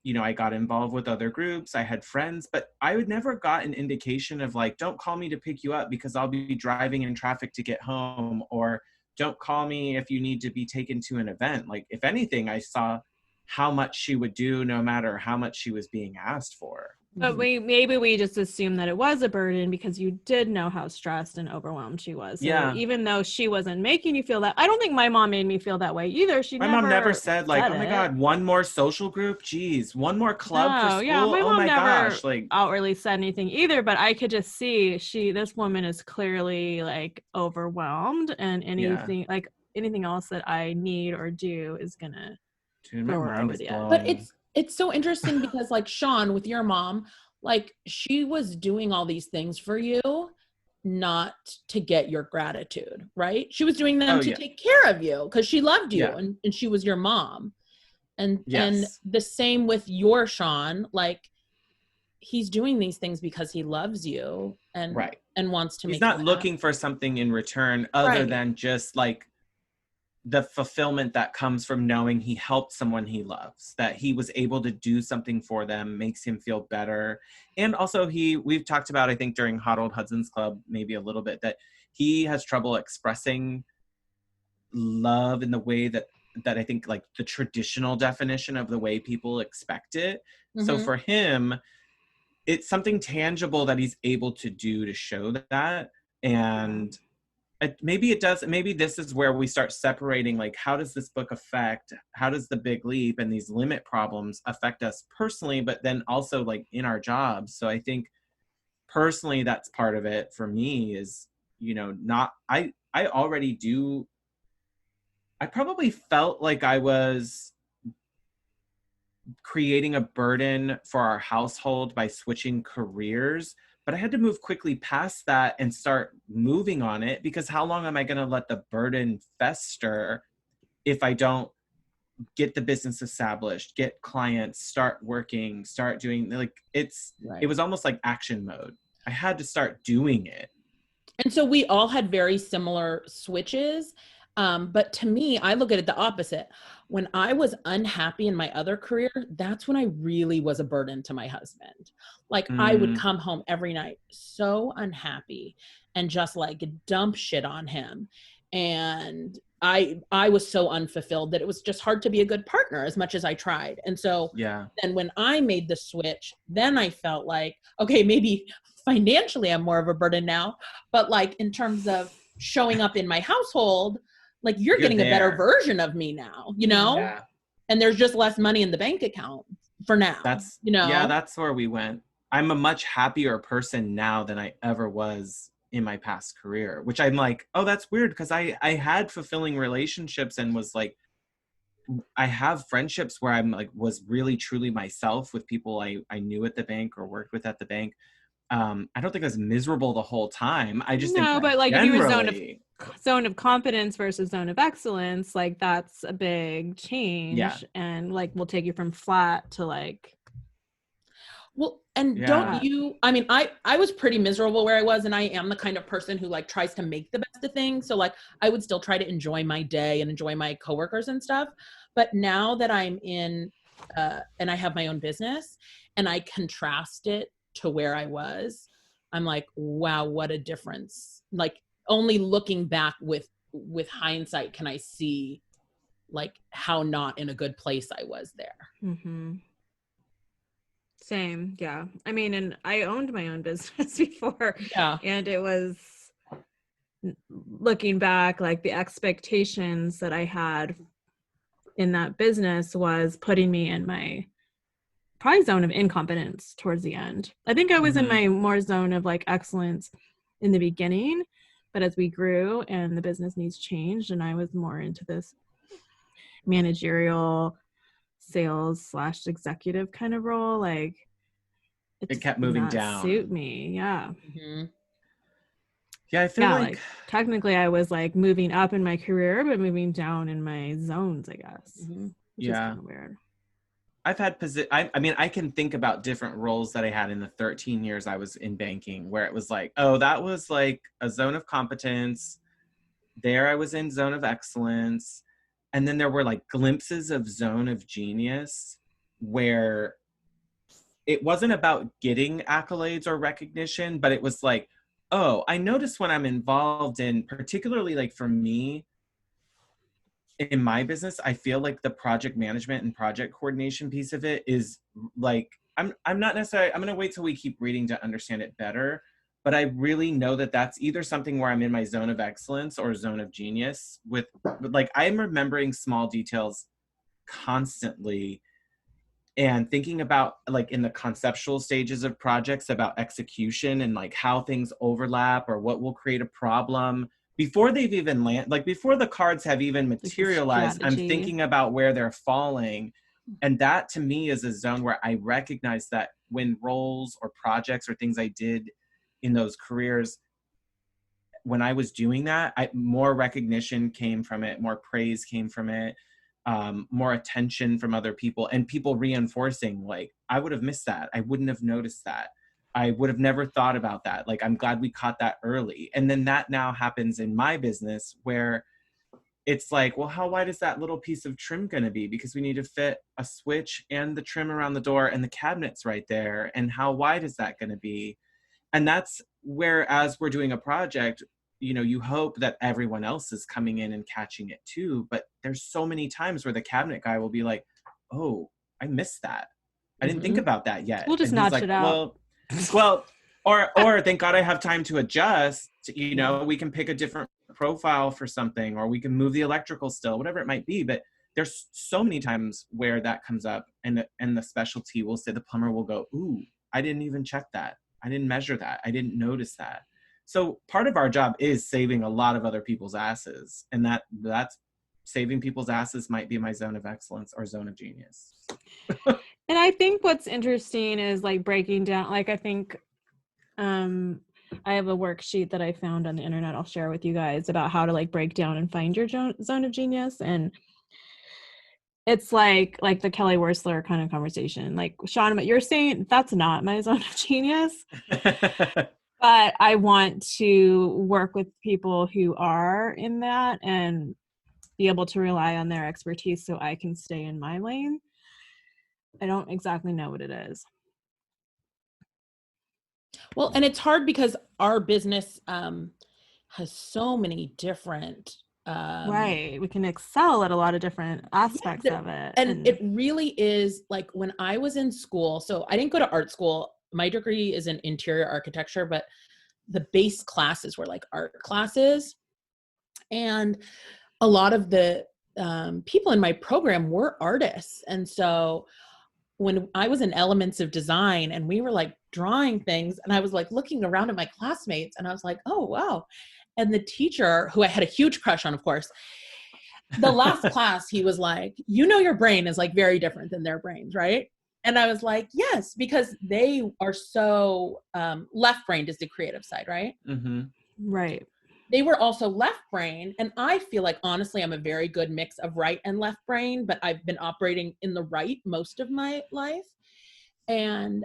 you know, I got involved with other groups. I had friends, but I would never got an indication of like, don't call me to pick you up because I'll be driving in traffic to get home, or don't call me if you need to be taken to an event. Like, if anything, I saw how much she would do no matter how much she was being asked for.
But maybe we just assumed that it was a burden because you did know how stressed and overwhelmed she was. So
Yeah.
even though she wasn't making you feel that, I don't think my mom made me feel that way either.
My mom never said like, oh my God, one more social group? Geez, one more club for school?
Yeah, my
oh
mom
my
never
gosh. Like,
outwardly said anything either, but I could just see this woman is clearly like overwhelmed, and anything else that I need or do is gonna
my
throw her
mind
over
is
the
blown.
edge.
But it's so interesting because like Shaun, with your mom, like she was doing all these things for you, not to get your gratitude, right? She was doing them to take care of you because she loved you, and she was your mom. And the same with your Shaun, like he's doing these things because he loves you and wants to make you happy.
He's not looking for something in return other than just like the fulfillment that comes from knowing he helped someone he loves, that he was able to do something for them, makes him feel better. And also we've talked about, I think during Hot Old Hudson's Club, maybe a little bit, that he has trouble expressing love in the way that I think like the traditional definition of the way people expect it. Mm-hmm. So for him, it's something tangible that he's able to do to show that. And maybe it does. Maybe this is where we start separating, like, how does this book how does the Big Leap and these limit problems affect us personally, but then also like in our jobs. So I think personally, that's part of it for me is, you know, I probably felt like I was creating a burden for our household by switching careers. But I had to move quickly past that and start moving on it, because how long am I going to let the burden fester if I don't get the business established, get clients, start working, start doing, like, it was almost like action mode. I had to start doing it.
And so we all had very similar switches. But to me, I look at it the opposite. When I was unhappy in my other career, that's when I really was a burden to my husband. Like I would
Mm,
come home every night so unhappy and just like dump shit on him. And I was so unfulfilled that it was just hard to be a good partner as much as I tried. And so
yeah.
then when I made the switch, then I felt like, okay, maybe financially I'm more of a burden now, but like in terms of showing up in my household, like you're
You're
getting a better
there.
version of me now,
Mhm.
Yeah.
and there's just less money in the bank account for now,
Yeah, that's where we went. I'm a much happier person now than I ever was in my past career, which I'm like, oh, that's weird because I had fulfilling relationships and was like, I have friendships where I'm like was really truly myself with people I knew at the bank or worked with at the bank. I don't think I was miserable the whole time. I just think
No,
that
but like if you were
generally,
zone of competence versus zone of excellence, like that's a big
yeah,
change and like will take you from flat to like
Well, and don't
yeah,
that.
you, I mean, I was pretty miserable where I was, and I am the kind of person who like tries to make the best of things. So like I would still try to enjoy my day and enjoy my coworkers and stuff. But now that I'm in and I have my own business and I contrast it to where I was, I'm like, wow, what a difference. Like only looking back with hindsight can I see like how not in a good place I was there.
Mm-hmm. Same, yeah. I mean, and I owned my own business before,
Yeah.
and it was looking back, like the expectations that I had in that business was putting me in my probably zone of incompetence towards the end. I think I was in
hmm
my more zone of like excellence in the beginning, but as we grew and the business needs changed, and I was more into this managerial sales slash executive kind of role, like it
it
just
kept
did
moving
not
down.
suit me. Yeah.
Mm-hmm.
Yeah, I feel
Yeah,
like
like technically I was like moving up in my career, but moving down in my zones, I guess,
Mm-hmm.
which is
yeah.
kind of weird.
I've had I mean, I can think about different roles that I had in the 13 years I was in banking where it was like, oh, that was like a zone of competence. There I was in zone of excellence. And then there were like glimpses of zone of genius where it wasn't about getting accolades or recognition, but it was like, oh, I notice when I'm involved in, particularly like for me, in my business, I feel like the project management and project coordination piece of it is like I'm not necessarily I'm going to wait till we keep reading to understand it better, but I really know that that's either something where I'm in my zone of excellence or zone of genius with like I'm remembering small details constantly and thinking about like in the conceptual stages of projects about execution and like how things overlap or what will create a problem before they've even like before the cards have even
Like the
materialized. I'm
strategy.
thinking about where they're falling, and that to me is a zone where I recognize that when roles or projects or things I did in those careers, when I was doing that, more recognition came from it, more praise came from it, more attention from other people, and people reinforcing, like, I would have missed that. I wouldn't have noticed that. I would have never thought about that. Like, I'm glad we caught that early. And then that now happens in my business where it's like, well, how wide is that little piece of trim going to be? Because we need to fit a switch and the trim around the door and the cabinets right there. And how wide is that going to be? And that's where, as we're doing a project, you know, you hope that everyone else is coming in and catching it too. But there's so many times where the cabinet guy will be like, oh, I missed that. I didn't think
Mm-hmm.
about that yet.
We'll just
And he's
notch
like,
it out.
well, or thank God I have time to adjust. You know, we can pick a different profile for something, or we can move the electrical still, whatever it might be. But there's so many times where that comes up, and the specialty will say, the plumber will go, ooh, I didn't even check that. I didn't measure that. I didn't notice that. So part of our job is saving a lot of other people's asses, and that's saving people's asses might be my zone of excellence or zone of genius.
And I think what's interesting is like breaking down, like I think I have a worksheet that I found on the internet I'll share with you guys about how to like break down and find your zone of genius. And it's like the Kelly Wersler kind of conversation. Like, Shaun, what you're saying, that's not my zone of genius, but I want to work with people who are in that and be able to rely on their expertise so I can stay in my lane. I don't exactly know what it is.
Well, and it's hard because our business has so many different
Right. We can excel at a lot of different aspects of it.
And it really is like when I was in school, so I didn't go to art school. My degree is in interior architecture, but the base classes were like art classes. And a lot of the people in my program were artists. And so when I was in elements of design and we were like drawing things, and I was like looking around at my classmates and I was like, oh, wow. And the teacher, who I had a huge crush on, of course, the last class, he was like, you know, your brain is like very different than their brains, right? And I was like, yes, because they are so left-brained is the creative side, right?
Mm-hmm.
Right.
They were also left brain. And I feel like, honestly, I'm a very good mix of right and left brain, but I've been operating in the right most of my life. And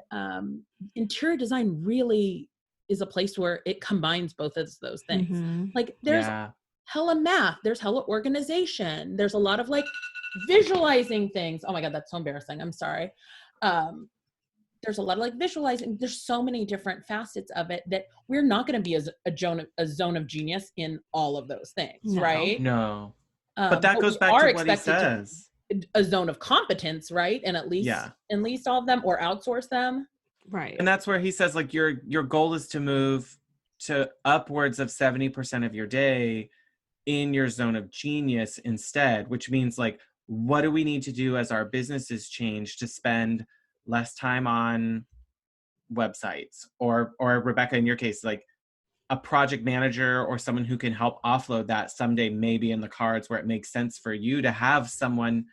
interior design really is a place where it combines both of those things.
Mm-hmm.
Like there's hella math, there's hella organization, there's a lot of like visualizing things. Oh my God, that's so embarrassing. I'm sorry. There's a lot of like visualizing. There's so many different facets of it that we're not going to be a zone of genius in all of those things, right?
No. But that goes back to what he says.
A zone of competence, right? And at least all of them or outsource them.
Right.
And that's where he says like your goal is to move to upwards of 70% of your day in your zone of genius instead, which means like, what do we need to do as our businesses change to spend less time on websites, or Rebecca, in your case, like a project manager or someone who can help offload that someday, maybe in the cards where it makes sense for you to have someone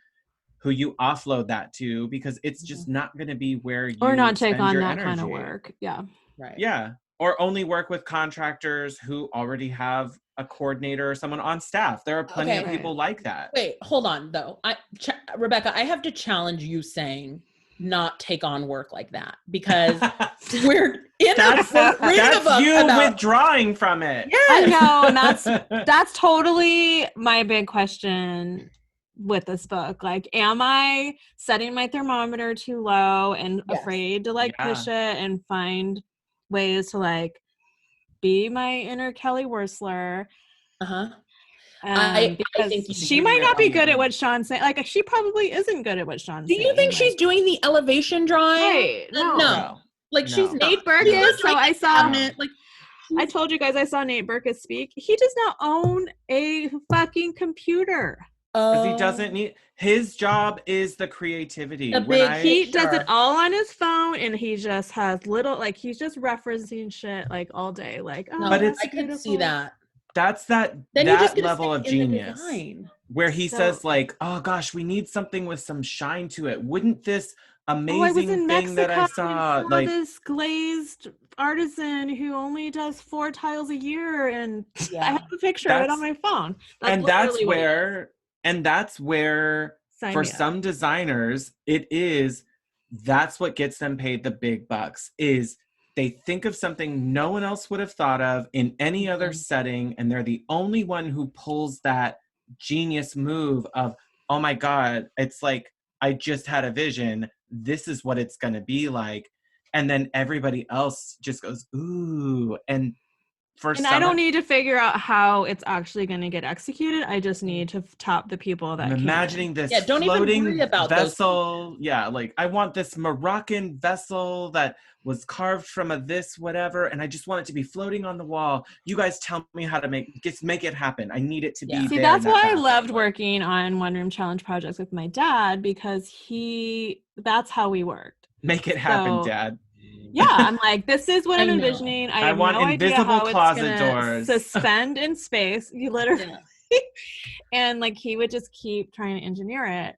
who you offload that to, because it's just not going to be where you
or not take on
your
that
energy.
kind of work. Yeah.
Right.
Yeah. Or only work with contractors who already have a coordinator or someone on staff. There are plenty of people like that.
Wait, hold on though. Rebecca, I have to challenge you saying not take on work like that, because we're in
that's you withdrawing from it.
Yes. I know, and that's totally my big question with this book. Like, am I setting my thermometer too low and afraid to like push it and find ways to like be my inner Kelly Wursler?
I
think she might not be good at what Shaun's saying. Like, she probably isn't good at what Shaun's saying.
Do you think she's doing the elevation drawing?
Right. No.
Like, she's
Nate Berkus. So I saw like, I told you guys I saw Nate Berkus speak. He does not own a fucking computer.
Because he doesn't need, his job is the creativity.
He does it all on his phone, and he just has little, like, he's just referencing shit like all day. Like, oh,
but I could see that.
That's that level of genius where he says like, oh gosh, we need something with some shine to it. Wouldn't this amazing thing that I saw, like
this glazed artisan who only does 4 tiles a year, and I have a picture of it on my phone.
That's where for some designers that's what gets them paid the big bucks, is they think of something no one else would have thought of in any other setting, and they're the only one who pulls that genius move of, oh my God, it's like, I just had a vision. This is what it's going to be like. And then everybody else just goes, ooh. And
I don't need to figure out how it's actually going to get executed. I just need to top the people that
I'm imagining this
don't
floating
even worry about
vessel. Yeah, like I want this Moroccan vessel that was carved from a this whatever, and I just want it to be floating on the wall. You guys tell me how to make it happen. I need it to be.
See, that's why I loved working on One Room Challenge projects with my dad, because that's how we worked.
Make it happen, Dad.
Yeah, I'm like, this is what I'm envisioning. I have
want
no
invisible
idea how
closet
it's gonna
doors.
Suspend in space. You literally, and like he would just keep trying to engineer it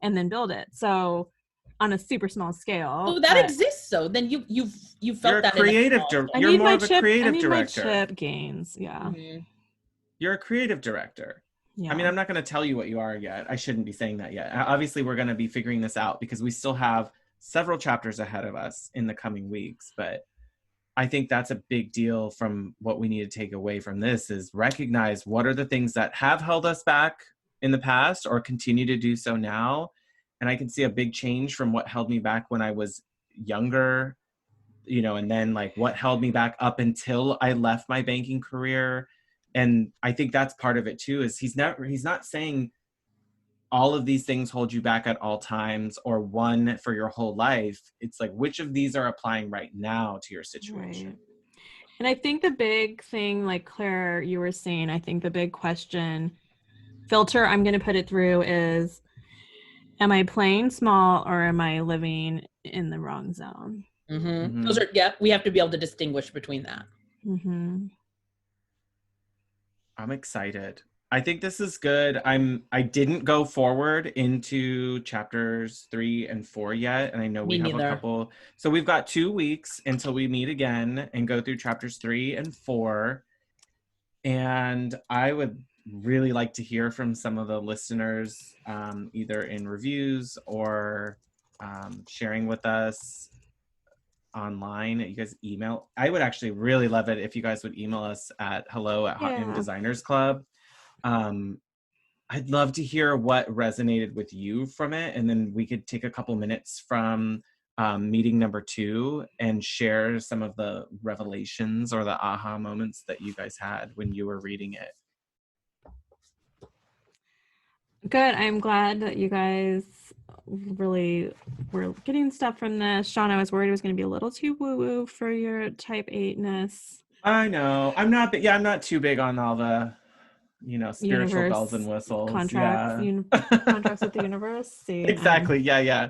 and then build it. So on a super small scale.
Oh, that exists. So then you felt
you're
that
creative. You're more of a creative director.
My chip gains. Yeah.
Mm-hmm.
You're a creative director. Yeah. I mean, I'm not going to tell you what you are yet. I shouldn't be saying that yet. Obviously, we're going to be figuring this out because we still have several chapters ahead of us in the coming weeks. But I think that's a big deal from what we need to take away from this, is recognize what are the things that have held us back in the past or continue to do so now. And I can see a big change from what held me back when I was younger, you know, and then like what held me back up until I left my banking career. And I think that's part of it too, is he's not saying all of these things hold you back at all times or one for your whole life. It's like, which of these are applying right now to your situation?
Right. And I think the big thing, like Claire, you were saying, I think the big question filter I'm going to put it through is, am I playing small or am I living in the wrong zone?
Those are, yeah, we have to be able to distinguish between that.
I'm excited. I think this is good. I didn't go forward into chapters 3 and 4 yet, and I know we have a couple. So we've got 2 weeks until we meet again and go through chapters 3 and 4. And I would really like to hear from some of the listeners, either in reviews or sharing with us online. You guys email. I would actually really love it if you guys would email us at hello@Hot Designers Club. I'd love to hear what resonated with you from it, and then we could take a couple minutes from meeting number 2 and share some of the revelations or the aha moments that you guys had when you were reading it.
Good. I'm glad that you guys really were getting stuff from this. Shaun, I was worried it was going to be a little too woo-woo for your type 8-ness.
I know. I'm not too big on all the, you know, spiritual bells and whistles.
Contracts, contracts with the universe. See,
exactly. Yeah.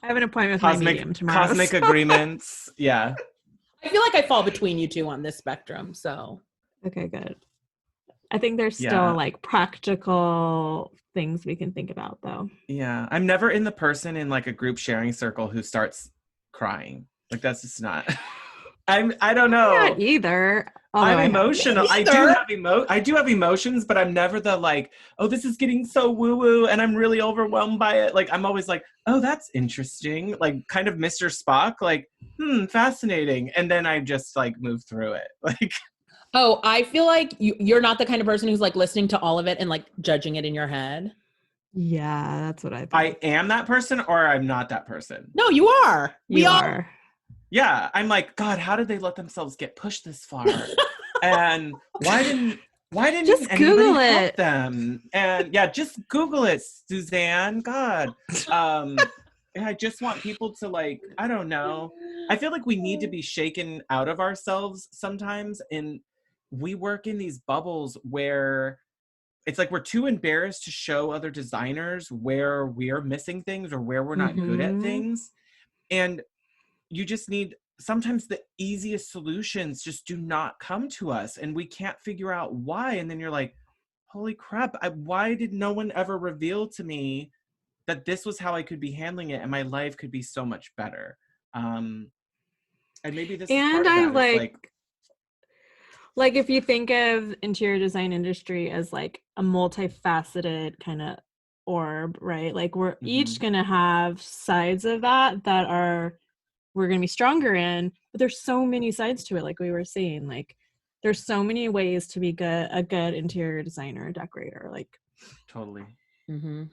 I have an appointment with my medium tomorrow.
Cosmic agreements. Yeah.
I feel like I fall between you two on this spectrum. So.
Okay, good. I think there's still like practical things we can think about though.
Yeah. I'm never in the person in like a group sharing circle who starts crying. Like that's just not. I don't know.
Not either.
I'm emotional. I do have emotions, but I'm never the like, oh, this is getting so woo-woo and I'm really overwhelmed by it. Like I'm always like, oh, that's interesting. Like kind of Mr. Spock, like, fascinating. And then I just like move through it. Like,
oh, I feel like you're not the kind of person who's like listening to all of it and like judging it in your head.
Yeah, that's what I think.
I am that person or I'm not that person.
No, you are.
We are.
Yeah, I'm like, God, how did they let themselves get pushed this far? And why didn't
just
anybody
Google
help
it
them? And yeah, just Google it, Suzanne. God. I just want people to like, I don't know. I feel like we need to be shaken out of ourselves sometimes. And we work in these bubbles where it's like we're too embarrassed to show other designers where we're missing things or where we're not good at things. And you just need, sometimes the easiest solutions just do not come to us and we can't figure out why. And then you're like, holy crap, why did no one ever reveal to me that this was how I could be handling it and my life could be so much better? And maybe this is part of that.
Like if you think of interior design industry as like a multifaceted kind of orb, right? Like we're each going to have sides of that we're going to be stronger in, but there's so many sides to it. Like we were saying, like there's so many ways to be a good interior designer or decorator, like
totally.
And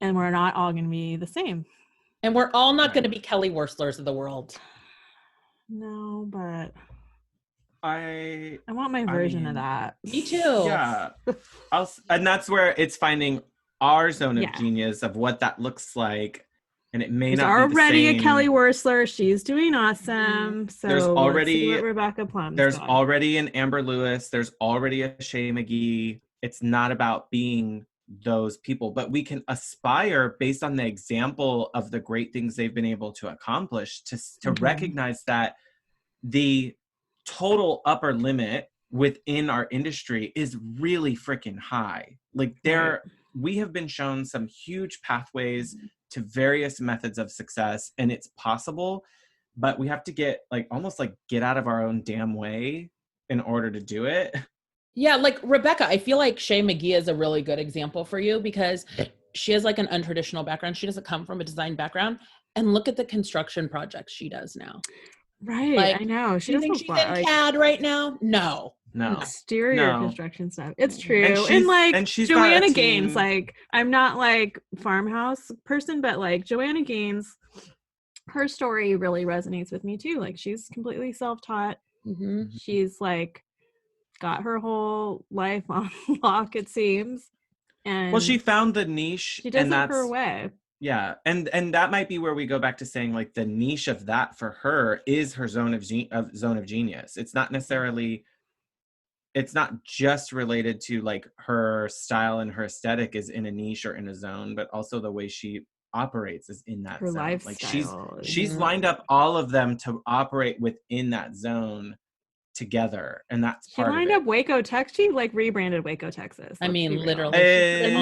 we're not all going to be the same.
And we're all not going to be Kelly Worstlers of the world.
No, but
I
want my version of that.
Me too.
Yeah. And that's where it's finding our zone of genius of what that looks like. And it may not
already
be the same.
A Kelly Worsler. She's doing awesome. So
there's already
let's see what Rebecca Plum's
There's
got.
already an Amber Lewis. There's already a Shay McGee. It's not about being those people, but we can aspire based on the example of the great things they've been able to accomplish to recognize that the total upper limit within our industry is really freaking high. Like we have been shown some huge pathways to various methods of success, and it's possible, but we have to get almost get out of our own damn way in order to do it.
Yeah, like Rebecca, I feel like Shay McGee is a really good example for you because she has like an untraditional background. She doesn't come from a design background, and look at the construction projects she does now.
Right, I know.
She thinks she's in CAD right now? No.
No.
exterior
No.
construction stuff. It's true.
And she's got a
Joanna
team.
Gaines, like, I'm not like farmhouse person, but like Joanna Gaines, her story really resonates with me too. Like, she's completely self-taught.
Mm-hmm.
She's like got her whole life on lock, it seems. And
Well, she found the niche,
she does
and
it
that's
her way.
yeah, and that might be where we go back to saying like the niche of that for her is her zone of genius. It's not necessarily, it's not just related to like her style and her aesthetic is in a niche or in a zone, but also the way she operates is in that
Her
zone.
lifestyle.
Like she's lined up all of them to operate within that zone together, and that's
She
part
lined
of
up Waco, Texas. She like rebranded Waco, Texas.
I
Let's
mean,
be real.
literally.
It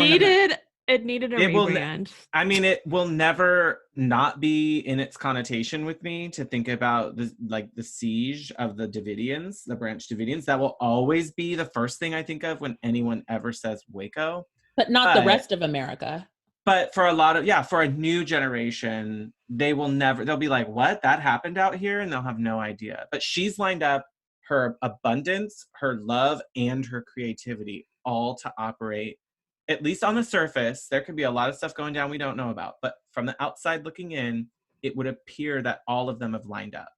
needed a rebrand.
It will never not be in its connotation with me to think about the siege of the Davidians, the Branch Davidians. That will always be the first thing I think of when anyone ever says Waco.
But not the rest of America.
But for for a new generation, they'll be like, what? That happened out here? And they'll have no idea. But she's lined up her abundance, her love, and her creativity all to operate, at least on the surface. There could be a lot of stuff going down we don't know about, but from the outside looking in, it would appear that all of them have lined up.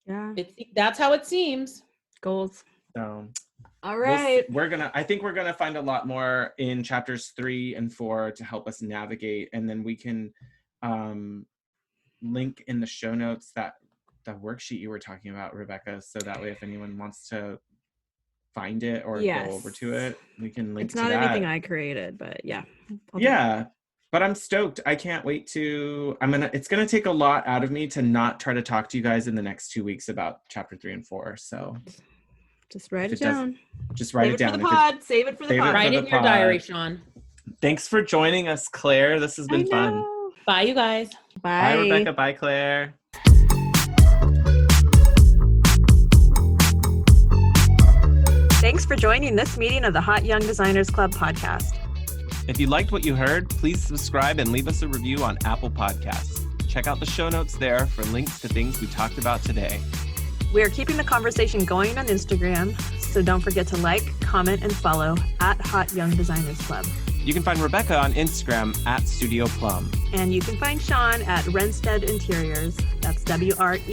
Yeah.
That's how it seems.
Goals.
So
all right.
I think we're gonna find a lot more in chapters 3 and 4 to help us navigate, and then we can link in the show notes that the worksheet you were talking about, Rebecca, so that way if anyone wants to find it or go over to it, we can link to that.
It's not anything I created, but yeah.
But I'm stoked. I can't wait to, it's going to take a lot out of me to not try to talk to you guys in the next 2 weeks about chapter 3 and 4. So
just write it down.
Just write it down.
Save it for the pod.
Write it in your diary, Shaun.
Thanks for joining us, Claire. This has been fun.
Bye, you guys.
Bye, Rebecca. Bye, Claire.
Thanks for joining this meeting of the Hot Young Designers Club podcast.
If you liked what you heard, please subscribe and leave us a review on Apple Podcasts. Check out the show notes there for links to things we talked about today.
We are keeping the conversation going on Instagram, so don't forget to like, comment, and follow at Hot Young Designers Club.
You can find Rebecca on Instagram at Studio Plum.
And you can find Shaun at Renstead Interiors. That's WRENSTED.